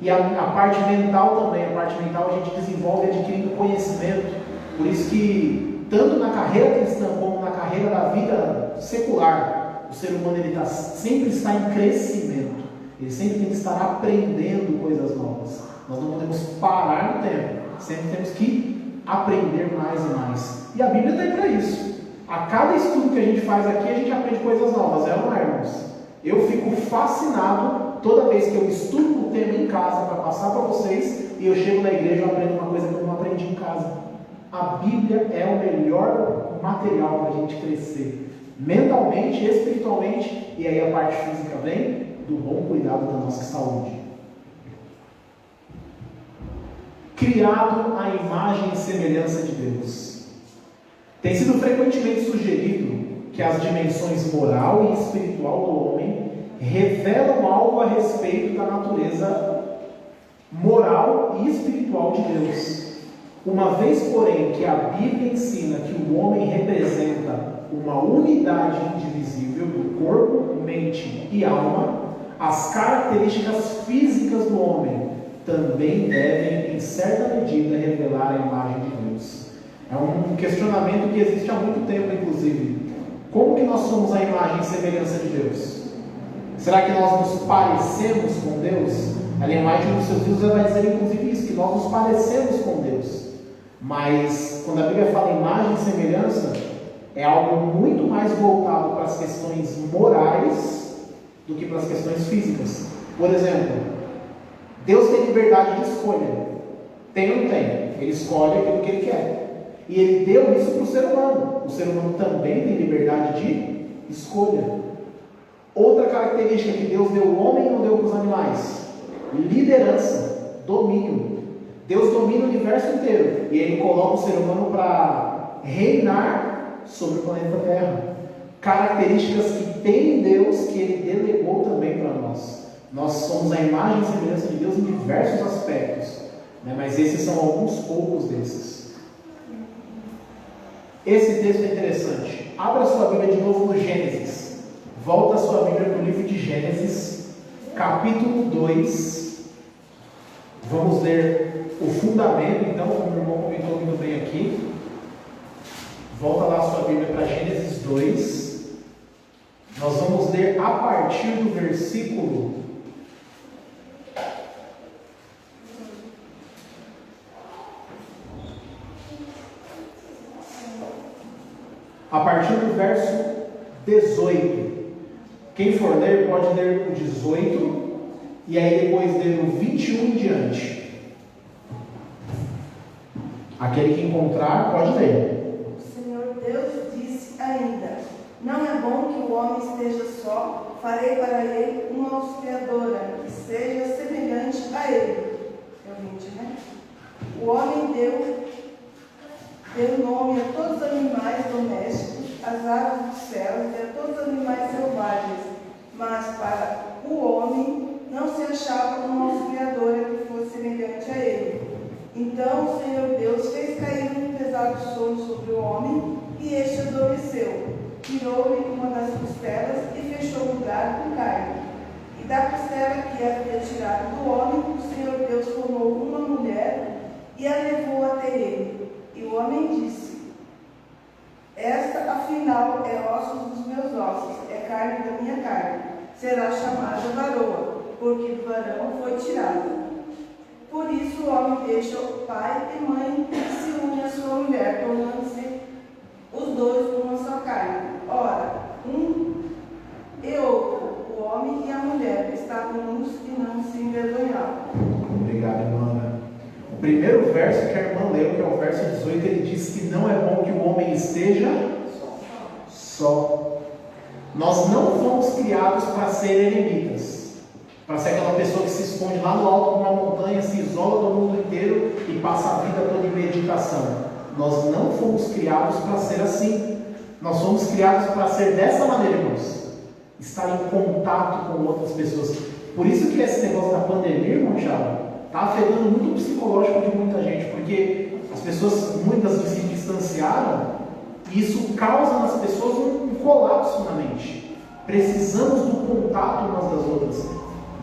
E a parte mental também. A parte mental a gente desenvolve adquirindo conhecimento. Por isso que, tanto na carreira cristã como na carreira da vida secular, o ser humano sempre está em crescimento. Ele sempre tem que estar aprendendo coisas novas. Nós não podemos parar no tempo. Sempre temos que aprender mais e mais. E a Bíblia está aí para isso. A cada estudo que a gente faz aqui, a gente aprende coisas novas. É ou não é, irmãos? Eu fico fascinado toda vez que eu estudo o tema em casa para passar para vocês e eu chego na igreja e aprendo uma coisa que eu não aprendi em casa. A Bíblia é o melhor material para a gente crescer mentalmente, espiritualmente, e aí a parte física vem do bom cuidado da nossa saúde. Criado à imagem e semelhança de Deus. Tem sido frequentemente sugerido que as dimensões moral e espiritual do homem revelam algo a respeito da natureza moral e espiritual de Deus. Uma vez, porém, que a Bíblia ensina que o homem representa uma unidade indivisível do corpo, mente e alma, as características físicas do homem também devem, em certa medida, revelar a imagem de Deus. É um questionamento que existe há muito tempo, inclusive. Como que nós somos a imagem e semelhança de Deus? Será que nós nos parecemos com Deus? A linguagem dos seus livros vai dizer, inclusive, isso, que nós nos parecemos com Deus. Mas, quando a Bíblia fala imagem e semelhança, é algo muito mais voltado para as questões morais do que para as questões físicas. Por exemplo, Deus tem liberdade de escolha. Tem ou não tem? Ele escolhe aquilo que Ele quer. E Ele deu isso para o ser humano. O ser humano também tem liberdade de escolha. Outra característica que Deus deu ao homem e não deu para os animais: liderança, domínio. Deus domina o universo inteiro e Ele coloca o ser humano para reinar sobre o planeta Terra. Características que tem em Deus que Ele delegou também para nós. Nós somos a imagem e semelhança de Deus em diversos aspectos, né? Mas esses são alguns poucos desses. Esse texto é interessante. Abra sua Bíblia de novo no Gênesis. Volta a sua Bíblia para o livro de Gênesis, capítulo 2. Vamos ler o fundamento, então, como o irmão comentou muito bem aqui. Volta lá a sua Bíblia para Gênesis 2. Nós vamos ler a partir do versículo 18. Quem for ler, pode ler o 18 e aí depois ler o 21 em diante. Aquele que encontrar, pode ler. O Senhor Deus disse ainda: não é bom que o homem esteja só, farei para ele uma auxiliadora que seja semelhante a ele. É o 20, né? O homem deu nome a todos os animais domésticos, às aves dos céus e a todos os animais selvagens, mas para o homem não se achava uma auxiliadora que fosse semelhante a ele. Então o Senhor Deus fez cair um pesado sono sobre o homem e este adormeceu. Tirou-lhe uma das costelas e fechou o lugar com carne. E da costela que havia tirado do homem, o Senhor Deus formou uma mulher e a levou até ele. E o homem disse: esta, afinal, é ossos dos meus ossos, é carne da minha carne. Será chamada varoa, porque do varão foi tirada. Por isso o homem deixa o pai e mãe e se une à sua mulher, tornando-se os dois uma só carne. Ora, um e outro, o homem e a mulher, estavam nus e Obrigado, irmã Ana. O primeiro verso que a irmã leu, que é o verso 18, ele diz que não é bom que o homem esteja só. Nós não fomos criados para ser eremitas, para ser aquela pessoa que se esconde lá no alto de uma montanha, se isola do mundo inteiro e passa a vida toda em meditação. Nós não fomos criados para ser assim. Nós fomos criados para ser dessa maneira, irmãos. Estar em contato com outras pessoas. Por isso que esse negócio da pandemia, irmão Thiago, está afetando muito o psicológico de muita gente, porque as pessoas, muitas se distanciaram, e isso causa nas pessoas um colapso na mente. Precisamos do contato umas das outras.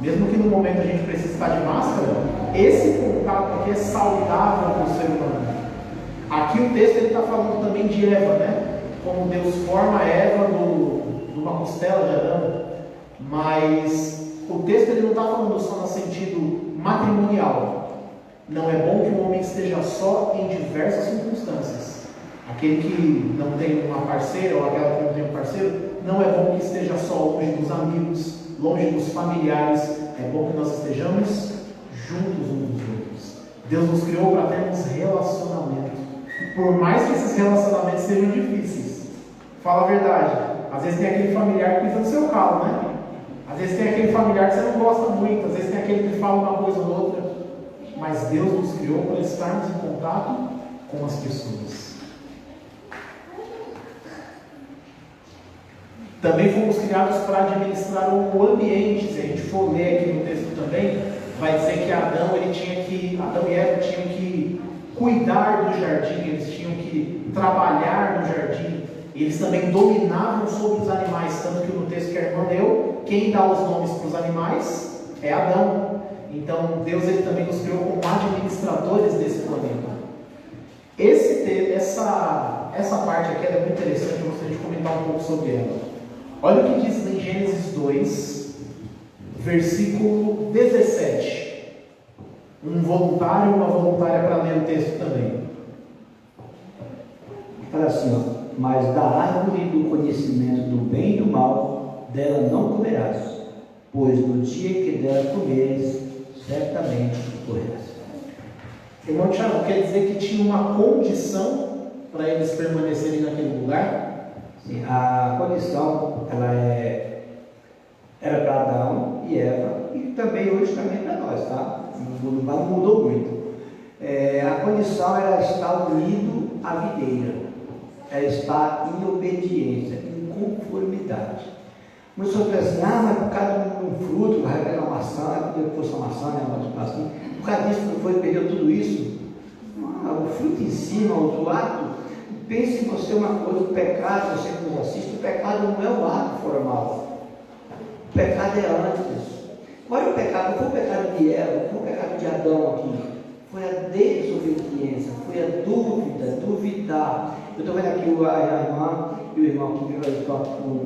Mesmo que no momento a gente precise estar de máscara, esse contato aqui é saudável para o ser humano. Aqui o texto está falando também de Eva, né? Como Deus forma Eva numa costela de Adão. Mas o texto ele não está falando só no sentido matrimonial. Não é bom que o homem esteja só em diversas circunstâncias. Aquele que não tem uma parceira ou aquela que não tem um parceiro, não é bom que esteja só longe dos amigos, longe dos familiares. É bom que nós estejamos juntos uns dos outros. Deus nos criou para termos relacionamento. Por mais que esses relacionamentos sejam difíceis. Fala a verdade. Às vezes tem aquele familiar que pisa no seu calo, né? Às vezes tem aquele familiar que você não gosta muito. Às vezes tem aquele que fala uma coisa ou outra. Mas Deus nos criou para estarmos em contato com as pessoas. Também fomos criados para administrar o ambiente. Se a gente for ler aqui no texto também, vai dizer que Adão e Eva tinham que cuidar do jardim, eles tinham que trabalhar no jardim. Eles também dominavam sobre os animais, tanto que no texto que a irmã leu, quem dá os nomes para os animais é Adão. Então Deus ele também nos criou como administradores desse planeta. Essa parte aqui é muito interessante, eu gostaria de comentar um pouco sobre ela. Olha o que diz em Gênesis 2, versículo 17. Um voluntário e uma voluntária para ler o texto também. Fala assim, ó. Mas da árvore do conhecimento do bem e do mal, dela não comerás, pois no dia que dela comeres, certamente morrerás. Irmão Tiago, quer dizer que tinha uma condição para eles permanecerem naquele lugar? Sim, a condição ela era para Adão e Eva, e também hoje também para nós, tá? Não mudou muito. A condição era estar unido à videira, era estar em obediência, em conformidade. Muitas pessoas pensam assim, mas por causa de um fruto, vai pegar uma maçã, porque fosse uma maçã, né? Assim, por causa disso não foi, perdeu tudo isso. O fruto em cima, o ato. Pense em você uma coisa, o pecado, você que nos assiste, o pecado não é o ato formal. O pecado é antes. Qual é o pecado? Não foi o pecado de Eva, não foi o pecado de Adão aqui. Foi a desobediência, foi a dúvida, duvidar. Eu estou vendo aqui a irmã e o irmão que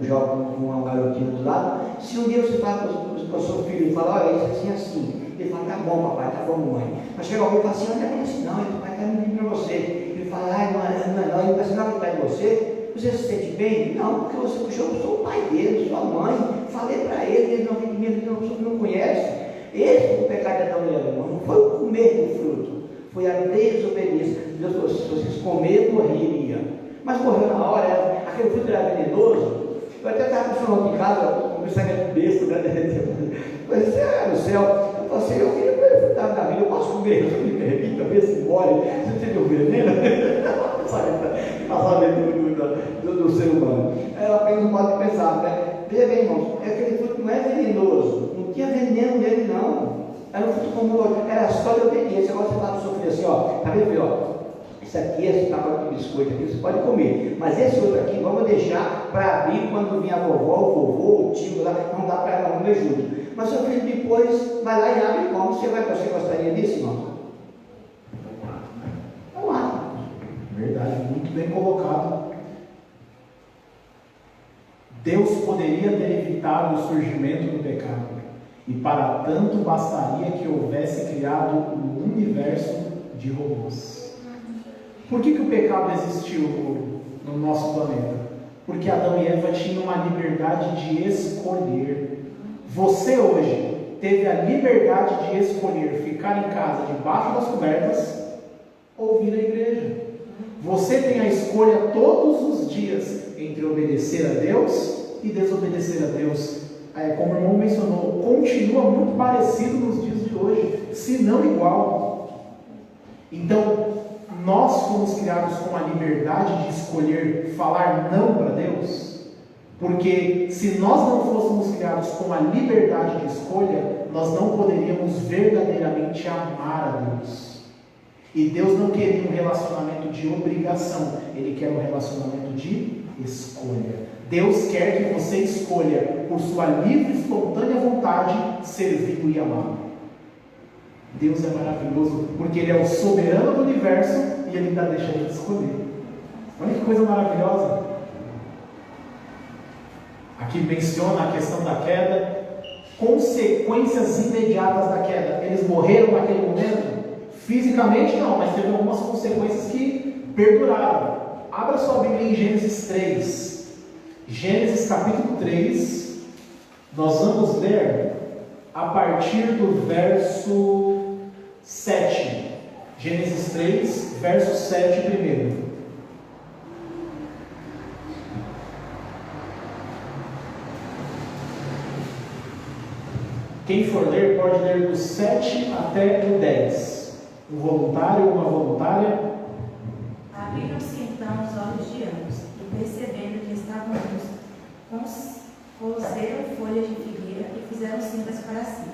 joga com uma garotinha do lado. Se um dia você fala para o seu filho e fala, olha, isso assim, assim. Ele fala, tá bom papai, tá bom mamãe. Mas chega alguém e fala assim, olha, não é assim não, ele vai estar mentindo para você. Ele fala, não, ele vai se dar vontade de você. Você se sente bem? Não, porque você puxou, eu sou o pai dele, sua mãe. Falei para ele, ele não vem de mim, ele não conhece. Esse foi o pecado de Adão e Eva, não foi o comer do fruto, foi a desobediência. Deus falou, se vocês comerem, morreria. Mas morreu na hora, aquele fruto era venenoso. Eu até estava pensando aqui em casa, eu pensava que era besta, né? Mas no céu, eu falei assim, eu queria ver fruto da vida, eu posso comer, eu me permita, ver se morre. Você teve o veneno? Passar dentro do ser humano. Ela apenas pode pensar, né? Veja bem, irmãos, aquele fruto não é venenoso, não tinha veneno nele, não. Era um fruto como outro, era só de obediência. Agora você fala para o seu filho assim, ó, tá vendo, ó? Esse aqui, esse pacote de biscoito aqui, você pode comer. Mas esse outro aqui, vamos deixar para abrir quando vir a vovó, o vovô, o tio lá, não dá para ela comer junto. Mas seu filho depois vai lá e abre e come. Você gostaria disso, irmão? Não há. Verdade, muito bem colocado. Deus poderia ter evitado o surgimento do pecado, e para tanto bastaria que houvesse criado um universo de robôs. Por que o pecado existiu no nosso planeta? Porque Adão e Eva tinham uma liberdade de escolher. Você hoje teve a liberdade de escolher ficar em casa debaixo das cobertas ou vir à igreja. Você tem a escolha todos os dias entre obedecer a Deus e desobedecer a Deus. Como o irmão mencionou, continua muito parecido nos dias de hoje, se não igual. Então, nós fomos criados com a liberdade de escolher falar não para Deus, porque se nós não fôssemos criados com a liberdade de escolha, nós não poderíamos verdadeiramente amar a Deus. E Deus não queria um relacionamento de obrigação, Ele quer um relacionamento de escolha. Deus quer que você escolha, por sua livre e espontânea vontade, servi-lo e amá-lo. Deus é maravilhoso, porque Ele é o soberano do universo e Ele ainda deixa a gente escolher. Olha que coisa maravilhosa. Aqui menciona a questão da queda, consequências imediatas da queda. Eles morreram naquele momento? Fisicamente não, mas teve algumas consequências que perduraram. Abra sua Bíblia em Gênesis 3. Gênesis capítulo 3, nós vamos ler a partir do verso 7. Gênesis 3, verso 7 primeiro. Quem for ler, pode ler do 7 até o 10. Um voluntário ou uma voluntária. Abriram-se então os olhos de ambos, e percebendo que estavam nus, coseram folhas de figueira e fizeram cintas para si.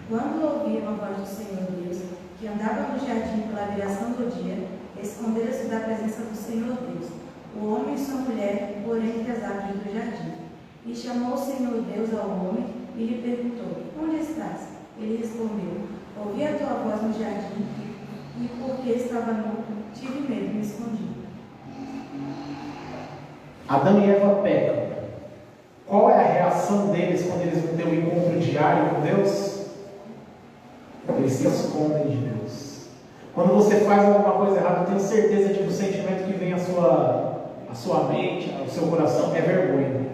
Quando ouviram a voz do Senhor Deus, que andava no jardim pela viração do dia, esconderam-se da presença do Senhor Deus, o homem e sua mulher, porém entre as árvores do jardim. E chamou o Senhor Deus ao homem e lhe perguntou: onde estás? Ele respondeu: ouvi a tua voz no jardim, e porque estava nu, tive medo e me escondi. Adão e Eva pecam. Qual é a reação deles quando eles vão ter um encontro diário com Deus? Eles se escondem de Deus. Quando você faz alguma coisa errada, eu tenho certeza de que o sentimento que vem à sua mente, ao seu coração, é vergonha.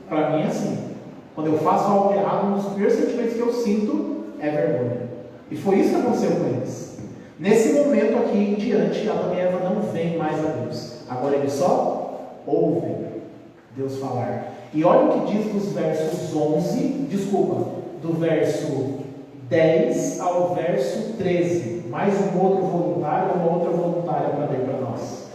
Para mim é assim. Quando eu faço algo errado, um dos primeiros sentimentos que eu sinto é vergonha. E foi isso que aconteceu com eles. Nesse momento aqui em diante, Adão e Eva não veem mais a Deus. Agora eles só ouvem Deus falar. E olha o que diz dos versos 11, do verso 10 ao verso 13. Mais um outro voluntário, uma outra voluntária para ler para nós.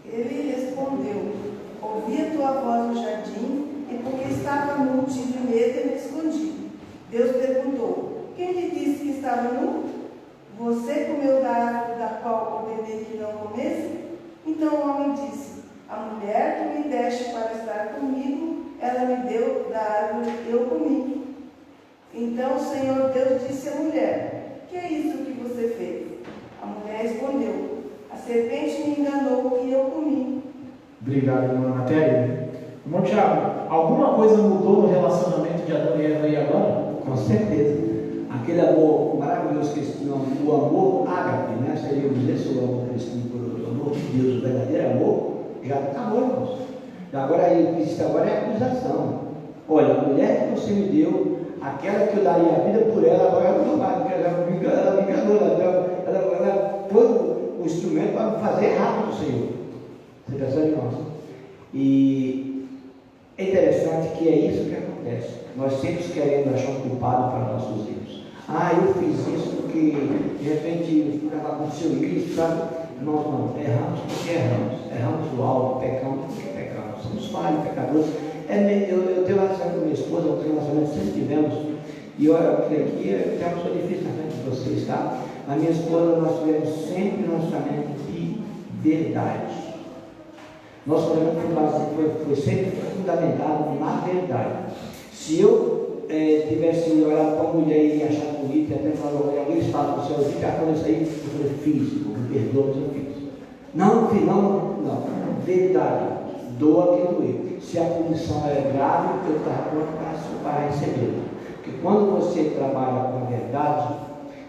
Ele respondeu: ouvi a tua voz no jardim, e porque estava nu, tive medo e me escondi. Deus perguntou: quem lhe disse que estava nu? Você comeu da árvore da qual ordenei que não comesse? Então o homem disse: a mulher que me deste para estar comigo, ela me deu da árvore e eu comi. Então o Senhor Deus disse à mulher: que é isso que você fez? A mulher respondeu: a serpente me enganou e eu comi. Obrigado, irmão. Até aí. Irmão Tiago, alguma coisa mudou no relacionamento de Adão e Eva aí agora? Com certeza. Aquele amor maravilhoso que eles tinham, o amor ágape, né? Seria o amor que eles tinham por amor de Deus, o verdadeiro amor, já acabou, irmãos. Agora, o que existe agora é a acusação. Olha, a mulher que você me deu, aquela que eu daria a vida por ela, agora ela não vai, porque ela me enganou, ela foi o instrumento para fazer errado do Senhor. Você percebe, irmãos? E é interessante que é isso que acontece. Nós sempre queremos achar um culpado para nossos erros. Eu fiz isso porque de repente aconteceu isso, sabe? Não, erramos porque erramos. Erramos no alvo, pecamos porque pecamos. Somos falhos, pecadores. Eu tenho relação com minha esposa, um relacionamento sempre tivemos. E olha, porque aqui eu tenho uma pessoa difícil na frente de vocês, tá? A minha esposa, nós tivemos sempre um relacionamento de verdade. Nosso relacionamento foi sempre fundamentado na verdade. Se eu tivesse olhado para a mulher e achado bonito, e até falado, alguém estava no céu, eu fiz isso aí, eu falei: fiz, me perdoa, mas eu fiz. Não, verdade, doa quem doer. Se a punição é grave, eu estava pronto para recebê-la. Porque quando você trabalha com a verdade,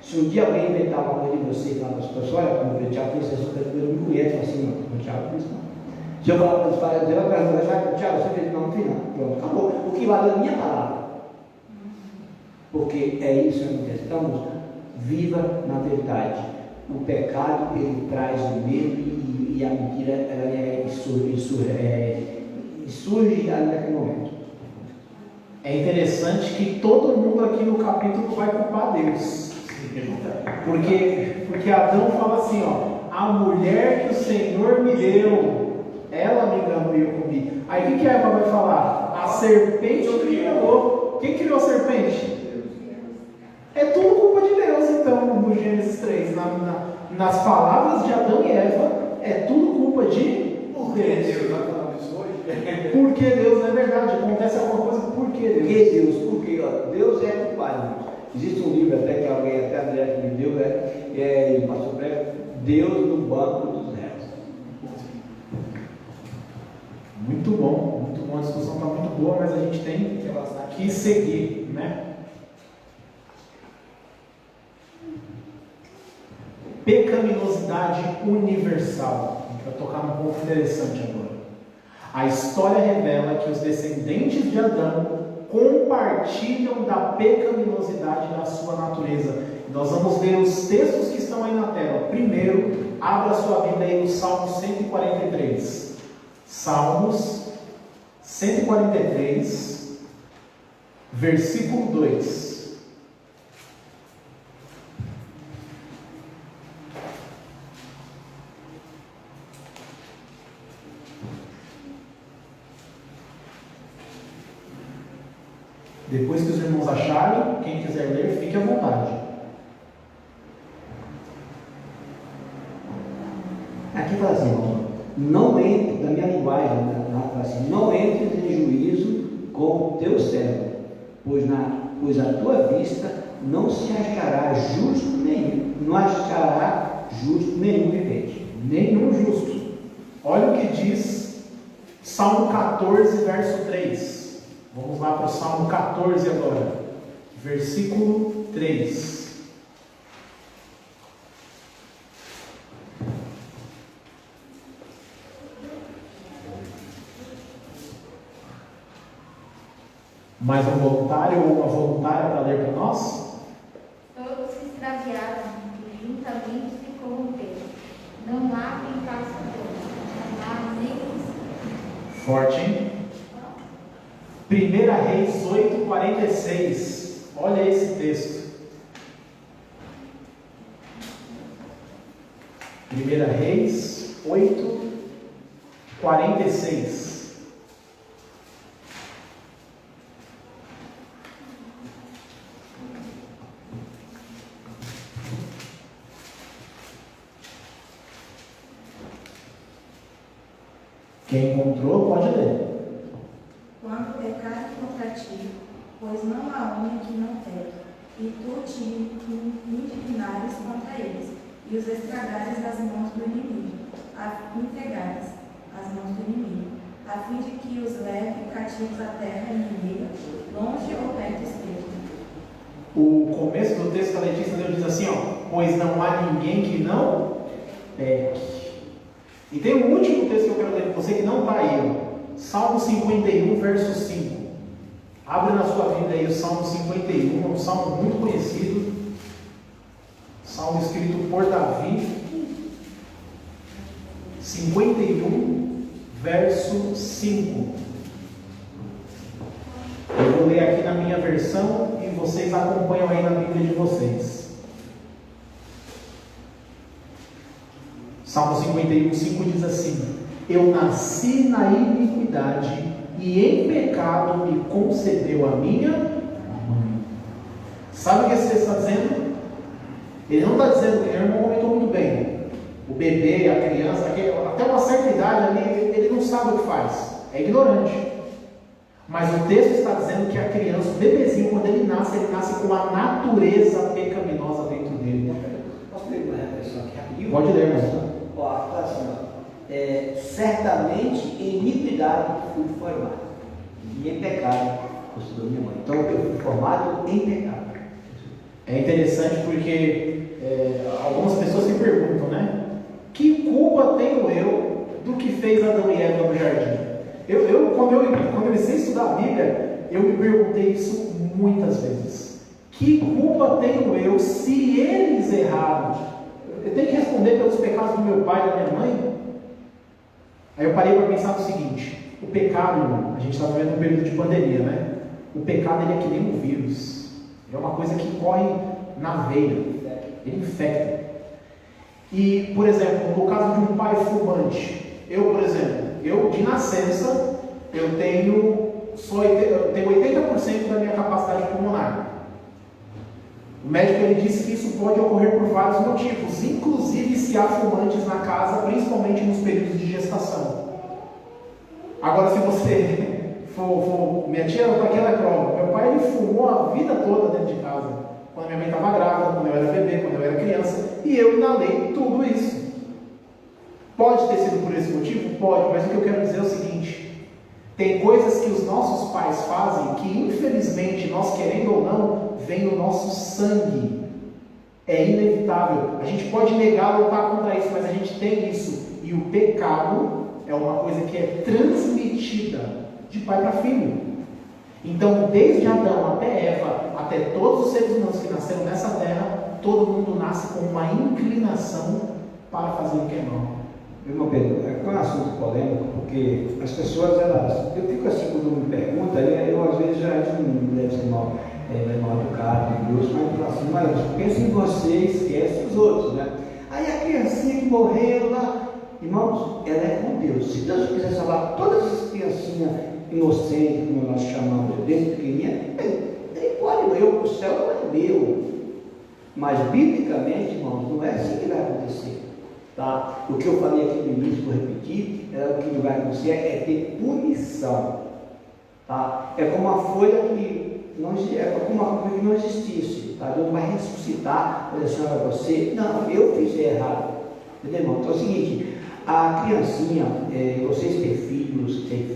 se um dia alguém inventar uma coisa de você e falar para as pessoas: olha, como eu Tiago fez essa coisa, eu me conheço, assim, não, Tiago fez não. Se eu falar para os pais, eu vou perguntar: Tiago, você fez não, não fiz não. Pronto, acabou. O que vale é a minha palavra. porque é isso que nós estamos. Viva na verdade. O pecado, ele traz o medo e a mentira, ela surge ali naquele momento. É interessante que todo mundo aqui no capítulo vai culpar Deus. Porque Adão fala assim, ó, a mulher que o Senhor me deu, ela me enganou e eu comi. Aí o que a Eva vai falar? A serpente me enganou. Quem criou a serpente? É tudo culpa de Deus, então, no Gênesis 3. Nas palavras de Adão e Eva, é tudo culpa de Deus. Por que Deus, não é verdade? Acontece alguma coisa, por que Deus? Porque Deus é culpado. Existe um livro até que alguém, até a mulher que me deu, ele passou para ela, Deus no banco dos réus. Muito bom, a discussão está muito boa, mas a gente tem que seguir, né? Pecaminosidade universal. A gente vai tocar num ponto interessante agora. A história revela que os descendentes de Adão compartilham da pecaminosidade da sua natureza. Nós vamos ver os textos que estão aí na tela. Primeiro, abra sua Bíblia aí no Salmo 143. Salmos 143, versículo 2. Depois que os irmãos acharem, quem quiser ler, fique à vontade. Aqui fala assim, não entre, na minha linguagem, fala assim, não entres em juízo com o teu servo, pois à tua vista não se achará justo nenhum, não achará justo nenhum vivente. Nenhum justo. Olha o que diz Salmo 14, verso 3. Vamos lá para o Salmo 14 agora, versículo 3. Mais um voluntário ou uma voluntária para ler para nós? Todos se extraviaram e juntamente se corromperam. Não há quem faça bem, não há nem Forte, hein? 1 Reis 8,46. Olha esse texto. 1 Reis 8,46. Quem encontrou pode ler. Quando pecar contra ti, pois não há homem que não peque, e tu te indignares contra eles, e os estragares das mãos do inimigo, entregares as mãos do inimigo, a fim de que os leve cativos à terra inimiga, longe ou perto estejam. O começo do texto da Letícia Deus diz assim, ó, pois não há ninguém que não peque. E tem um último texto que eu quero ler para você que não está aí, ó. Salmo 51, verso 5. Abre na sua Bíblia aí o Salmo 51, é um salmo muito conhecido. Salmo escrito por Davi. 51, verso 5. Eu vou ler aqui na minha versão e vocês acompanham aí na Bíblia de vocês. Salmo 51, 5 diz assim: eu nasci na iniquidade e em pecado me concedeu a minha mãe. Sabe o que esse texto está dizendo? Ele não está dizendo que o irmão comentou muito bem. O bebê, a criança, até uma certa idade ali, ele não sabe o que faz, é ignorante. Mas o texto está dizendo que a criança, o bebezinho, quando ele nasce com a natureza pecaminosa dentro dele. Posso ler uma reflexão aqui rapidinho? Pode ler, mas Fala assim, certamente em iniquidade fui formado, e em pecado concedeu minha mãe. Então eu fui formado em pecado. é interessante porque algumas pessoas se perguntam, né? Que culpa tenho eu do que fez Adão e Eva no jardim? Quando eu comecei a estudar a Bíblia, eu me perguntei isso muitas vezes. Que culpa tenho eu se eles erraram? Eu tenho que responder pelos pecados do meu pai e da minha mãe? Aí eu parei para pensar no seguinte: o pecado, irmão, a gente está vivendo um período de pandemia, né? O pecado ele é que nem um vírus. Ele é uma coisa que corre na veia. Ele infecta. E, por exemplo, no caso de um pai fumante, por exemplo, de nascença, eu tenho 80% da minha capacidade pulmonar. O médico ele disse que isso pode ocorrer por vários motivos, inclusive se há fumantes na casa, principalmente nos períodos de gestação. Agora, se você for minha tia está aqui, ela é prova. Meu pai ele fumou a vida toda dentro de casa. Quando minha mãe estava grávida, quando eu era bebê, quando eu era criança, e eu inalei tudo isso. Pode ter sido por esse motivo? Pode, mas o que eu quero dizer é o seguinte: tem coisas que os nossos pais fazem que, infelizmente, nós querendo ou não, vem no nosso sangue. É inevitável. A gente pode negar, lutar contra isso, mas a gente tem isso. E o pecado é uma coisa que é transmitida de pai para filho. Então, desde Adão até Eva, até todos os seres humanos que nasceram nessa terra, todo mundo nasce com uma inclinação para fazer o que é mal. Irmão Pedro, é um assunto polêmico, porque as pessoas, eu fico assim quando me perguntam, eu às vezes já não deve ser mal educado, grosso, mas eu falo assim, mas pensa em você e esquece os outros, né? Aí a criancinha que morreu lá, irmãos, ela é com Deus. Se Deus quiser salvar todas as criancinhas inocentes, como nós chamamos, desde pequenininha, ele pode ir para o céu, não é meu. Mas biblicamente, irmãos, não é assim que vai acontecer. Tá? O que eu falei aqui no início, vou repetir, o que vai acontecer é ter punição. Tá? É como uma folha que não existisse. Tá? Deus vai ressuscitar, vai dizer, olha, você, não, eu fiz errado. Entendeu, irmão? Então é o seguinte, a criancinha, vocês têm filhos, quem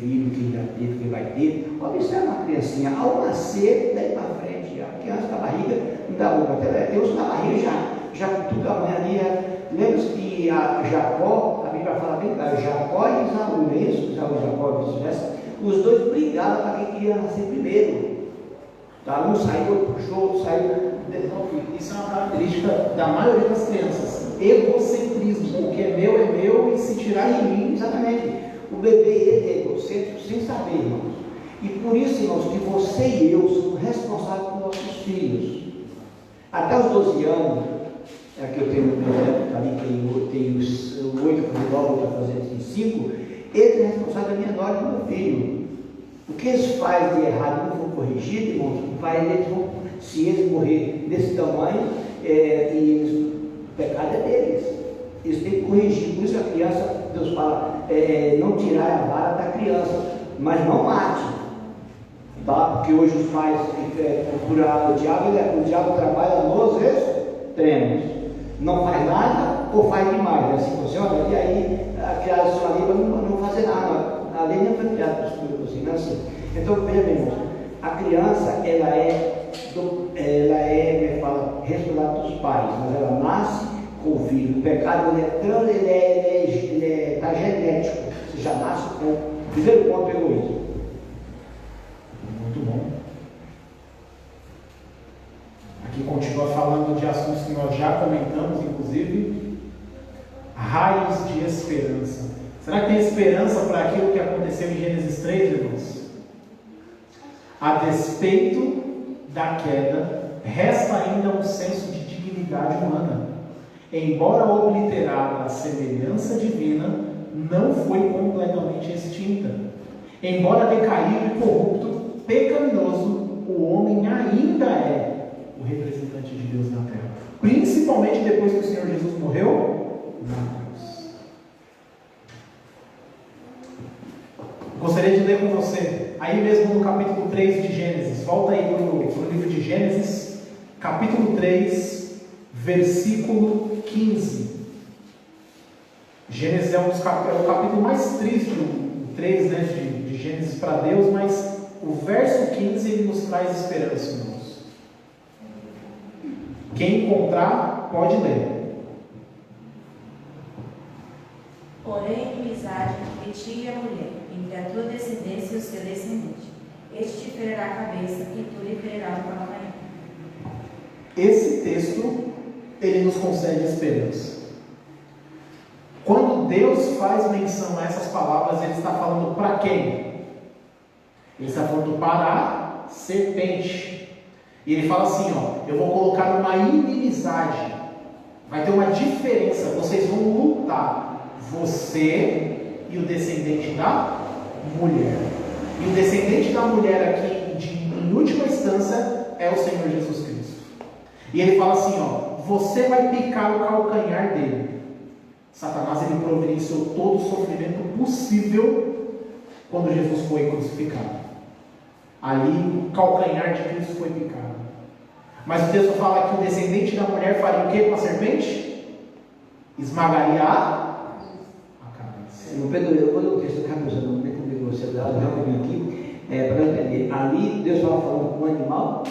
já teve, quem vai ter, observe uma criancinha, ao nascer, daí para frente, a criança na barriga, não dá boca, até Deus na barriga já com tudo a mãe ali. Lembra-se que a Jacó, a Bíblia fala bem claro, Jacó e Isaú, Isaú e Jacó, vice-versa, os dois brigaram para quem queria nascer primeiro. Tá? Um saiu, puxou, outro saiu. Isso é uma característica da maioria das crianças. Egocentrismo. O que é meu e se tirar de mim. Exatamente. O bebê ele é egocêntrico sem saber, irmãos. E por isso, irmãos, que você e eu somos responsáveis por nossos filhos. Até os 12 anos, que eu tenho um projeto ali, tem os 8 para 9, para fazer 5, ele é responsável da minha nora e do meu filho. O que eles fazem de errado não for corrigido, irmãos, se eles morrerem desse tamanho, o pecado é deles. Eles têm que corrigir. Por isso a criança, Deus fala, não tirar a vara da criança, mas não mate. Tá? Porque hoje os pais procuram o diabo trabalha nos extremos. Não faz nada ou faz demais. É assim, você olha, e aí a criança ali para não fazer nada. A lei não foi criada para os filhos assim, não é assim. Então, veja bem, irmãos, a criança, ela é responsabilidade dos pais, mas ela nasce com o filho. O pecado, ele está genético. Você já nasce com o primeiro ponto, egoísmo. Muito bom. Aqui continua falando de assuntos que nós já comentamos, inclusive, raios de esperança. Será que tem esperança para aquilo que aconteceu em Gênesis 3, irmãos? A despeito da queda, resta ainda um senso de dignidade humana. Embora obliterada a semelhança divina, não foi completamente extinta. Embora decaído e corrupto, pecaminoso, o homem ainda é o representante de Deus na terra. Principalmente depois que o Senhor Jesus morreu na cruz. Gostaria de ler com você, aí mesmo no capítulo 3 de Gênesis. Volta aí para o livro de Gênesis, capítulo 3, versículo 15. Gênesis é o capítulo mais triste, o 3, né, de Gênesis para Deus, mas o verso 15 ele nos traz esperança, irmãos. Quem encontrar, pode ler. Porém, inimizade entre ti e a mulher, entre a tua descendência e o seu descendente. Este te ferirá a cabeça, e tu lhe ferirás o calcanhar. esse texto, ele nos concede esperança. Quando Deus faz menção a essas palavras, ele está falando para quem? Ele está falando para a serpente. E ele fala assim, ó, eu vou colocar uma inimizade. Vai ter uma diferença, vocês vão lutar. Você e o descendente da mulher. E o descendente da mulher aqui, em última instância, é o Senhor Jesus Cristo. E ele fala assim, ó, você vai picar o calcanhar dele. Satanás, ele providenciou todo o sofrimento possível quando Jesus foi crucificado. Ali o calcanhar de Cristo foi picado. Mas o texto fala que o descendente da mulher faria o que com a serpente? Esmagaria a cabeça. Pedro, eu vou ler o texto do Carlos, eu não tenho comigo você dá um aqui, para entender. Ali Deus estava falando com um animal.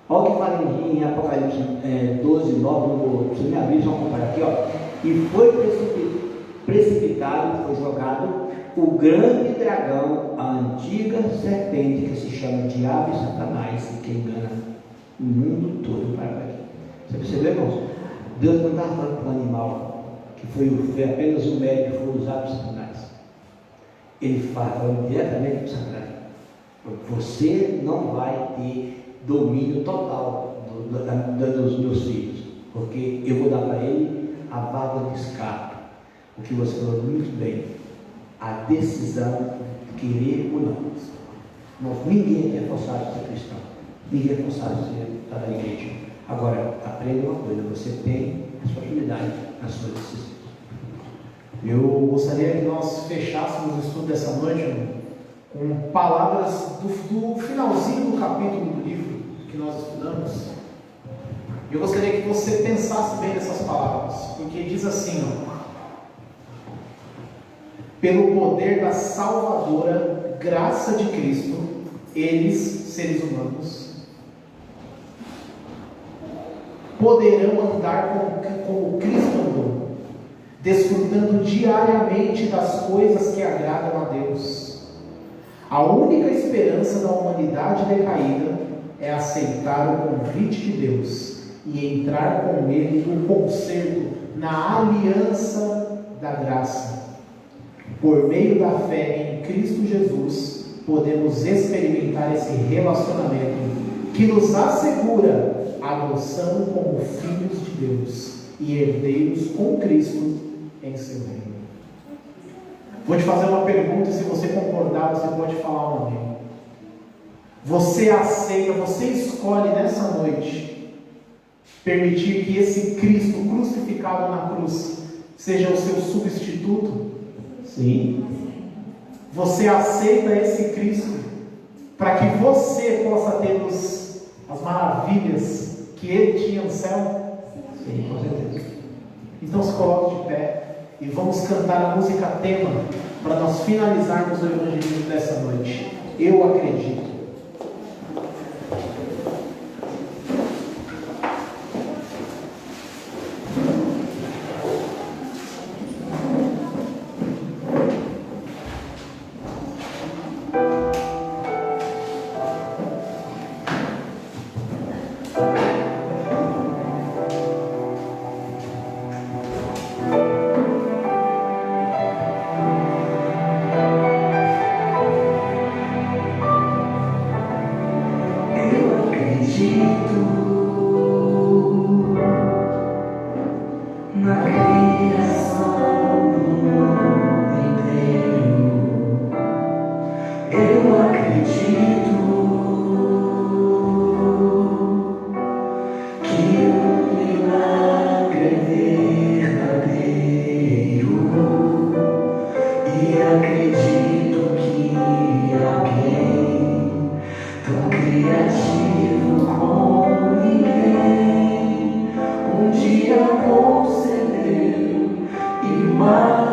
Olha o que fala em Apocalipse 12, 9, não precisa me abrir, só comparar aqui, ó. E foi precipitado, foi jogado o grande dragão, a antiga serpente que se chama Diabo e Satanás, e que engana o mundo todo para aqui. Você percebeu, irmãos? Deus não estava falando para um animal que foi apenas um médio que foi usado por Satanás. Ele fala falando diretamente para Satanás. Você não vai ter domínio total dos meus filhos, porque eu vou dar para ele a válvula de escape. O que você falou muito bem, a decisão de querer ou não. Ninguém é forçado a ser cristão, ninguém é forçado a estar na igreja. Agora, aprenda uma coisa, você tem responsabilidade na sua decisão. Eu gostaria que nós fechássemos o estudo dessa noite com palavras do finalzinho do capítulo do livro que nós estudamos. Eu gostaria que você pensasse bem nessas palavras, porque diz assim, ó, pelo poder da salvadora graça de Cristo, eles, seres humanos, poderão andar como Cristo andou, desfrutando diariamente das coisas que agradam a Deus. A única esperança da humanidade decaída é aceitar o convite de Deus e entrar com ele no concerto, na aliança da graça. Por meio da fé em Cristo Jesus, podemos experimentar esse relacionamento que nos assegura a adoção como filhos de Deus e herdeiros com Cristo em seu reino. Vou te fazer uma pergunta, se você concordar, você pode falar um amém. Você aceita, você escolhe nessa noite permitir que esse Cristo crucificado na cruz seja o seu substituto? Sim. Você aceita esse Cristo para que você possa ter as maravilhas que Ele tinha no céu? Sim, com certeza. Então se coloque de pé e vamos cantar a música tema para nós finalizarmos o evangelismo dessa noite. Eu acredito.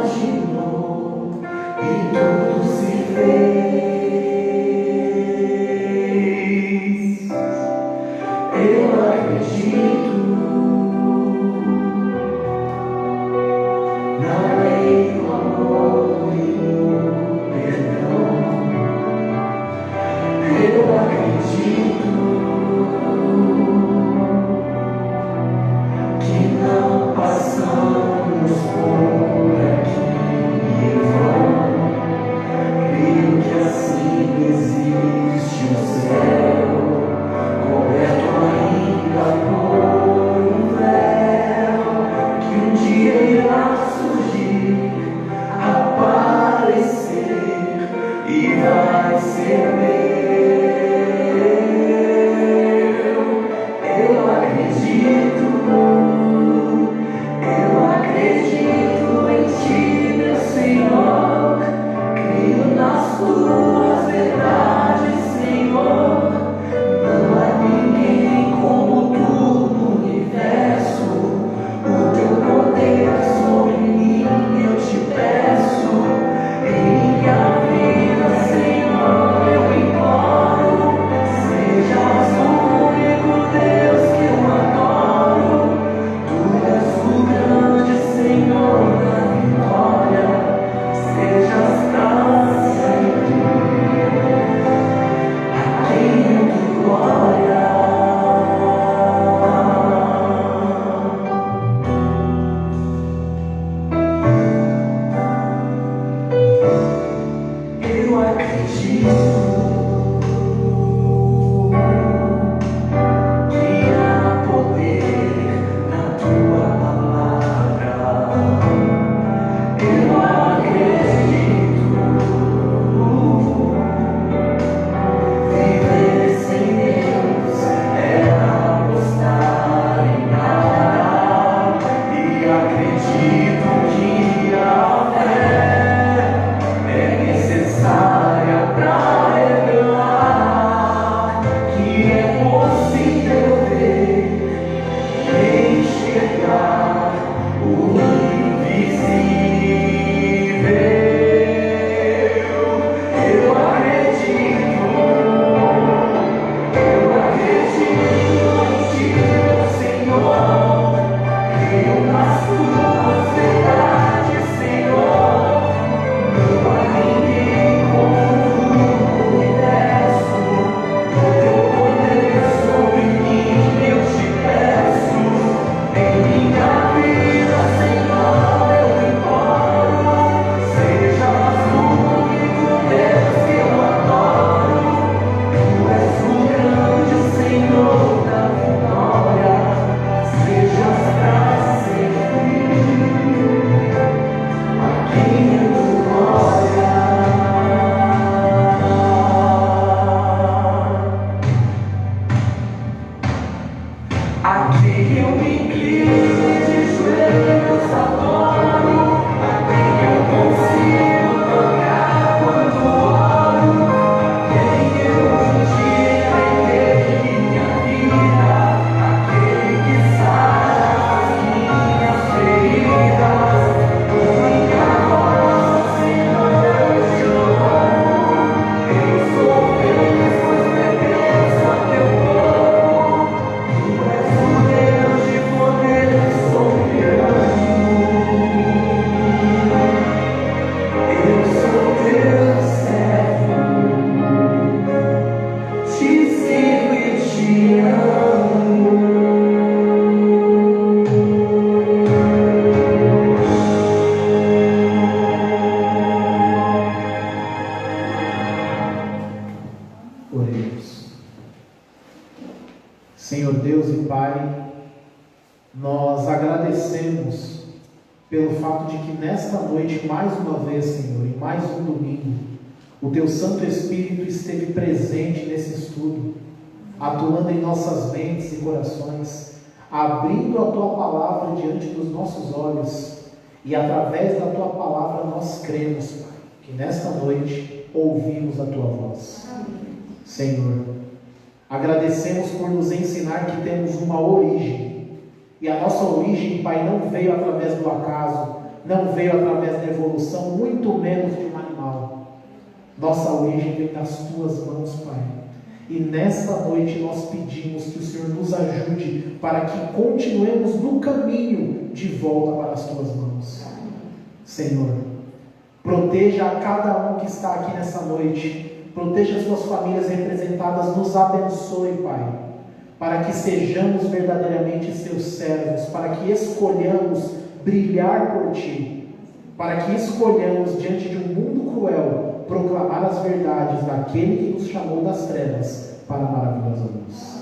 Imaginou e tudo se fez. Senhor Deus e Pai, nós agradecemos pelo fato de que nesta noite, mais uma vez, Senhor, em mais um domingo, o Teu Santo Espírito esteve presente nesse estudo, atuando em nossas mentes e corações, abrindo a Tua Palavra diante dos nossos olhos, e através da Tua Palavra nós cremos, Pai, que nesta noite ouvimos a Tua voz. Amém. Senhor, agradecemos por nos ensinar que temos uma origem, e a nossa origem, Pai, não veio através do acaso, não veio através da evolução, muito menos de um animal. Nossa origem vem das Tuas mãos, Pai. E nesta noite nós pedimos que o Senhor nos ajude para que continuemos no caminho de volta para as Tuas mãos. Senhor, proteja a cada um que está aqui nessa noite, proteja as Tuas famílias representadas, nos abençoe, Pai, para que sejamos verdadeiramente Seus servos, para que escolhamos brilhar por Ti, para que escolhamos, diante de um mundo cruel, proclamar as verdades daquele que nos chamou das trevas para a maravilhosa luz.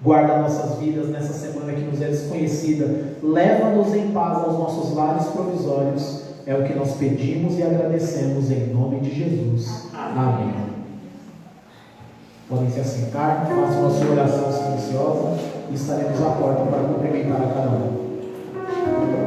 Guarda nossas vidas nessa semana que nos é desconhecida, leva-nos em paz aos nossos lares provisórios, É o que nós pedimos e agradecemos em nome de Jesus. Amém. Podem se assentar, façam a sua oração silenciosa e estaremos à porta para cumprimentar a cada um.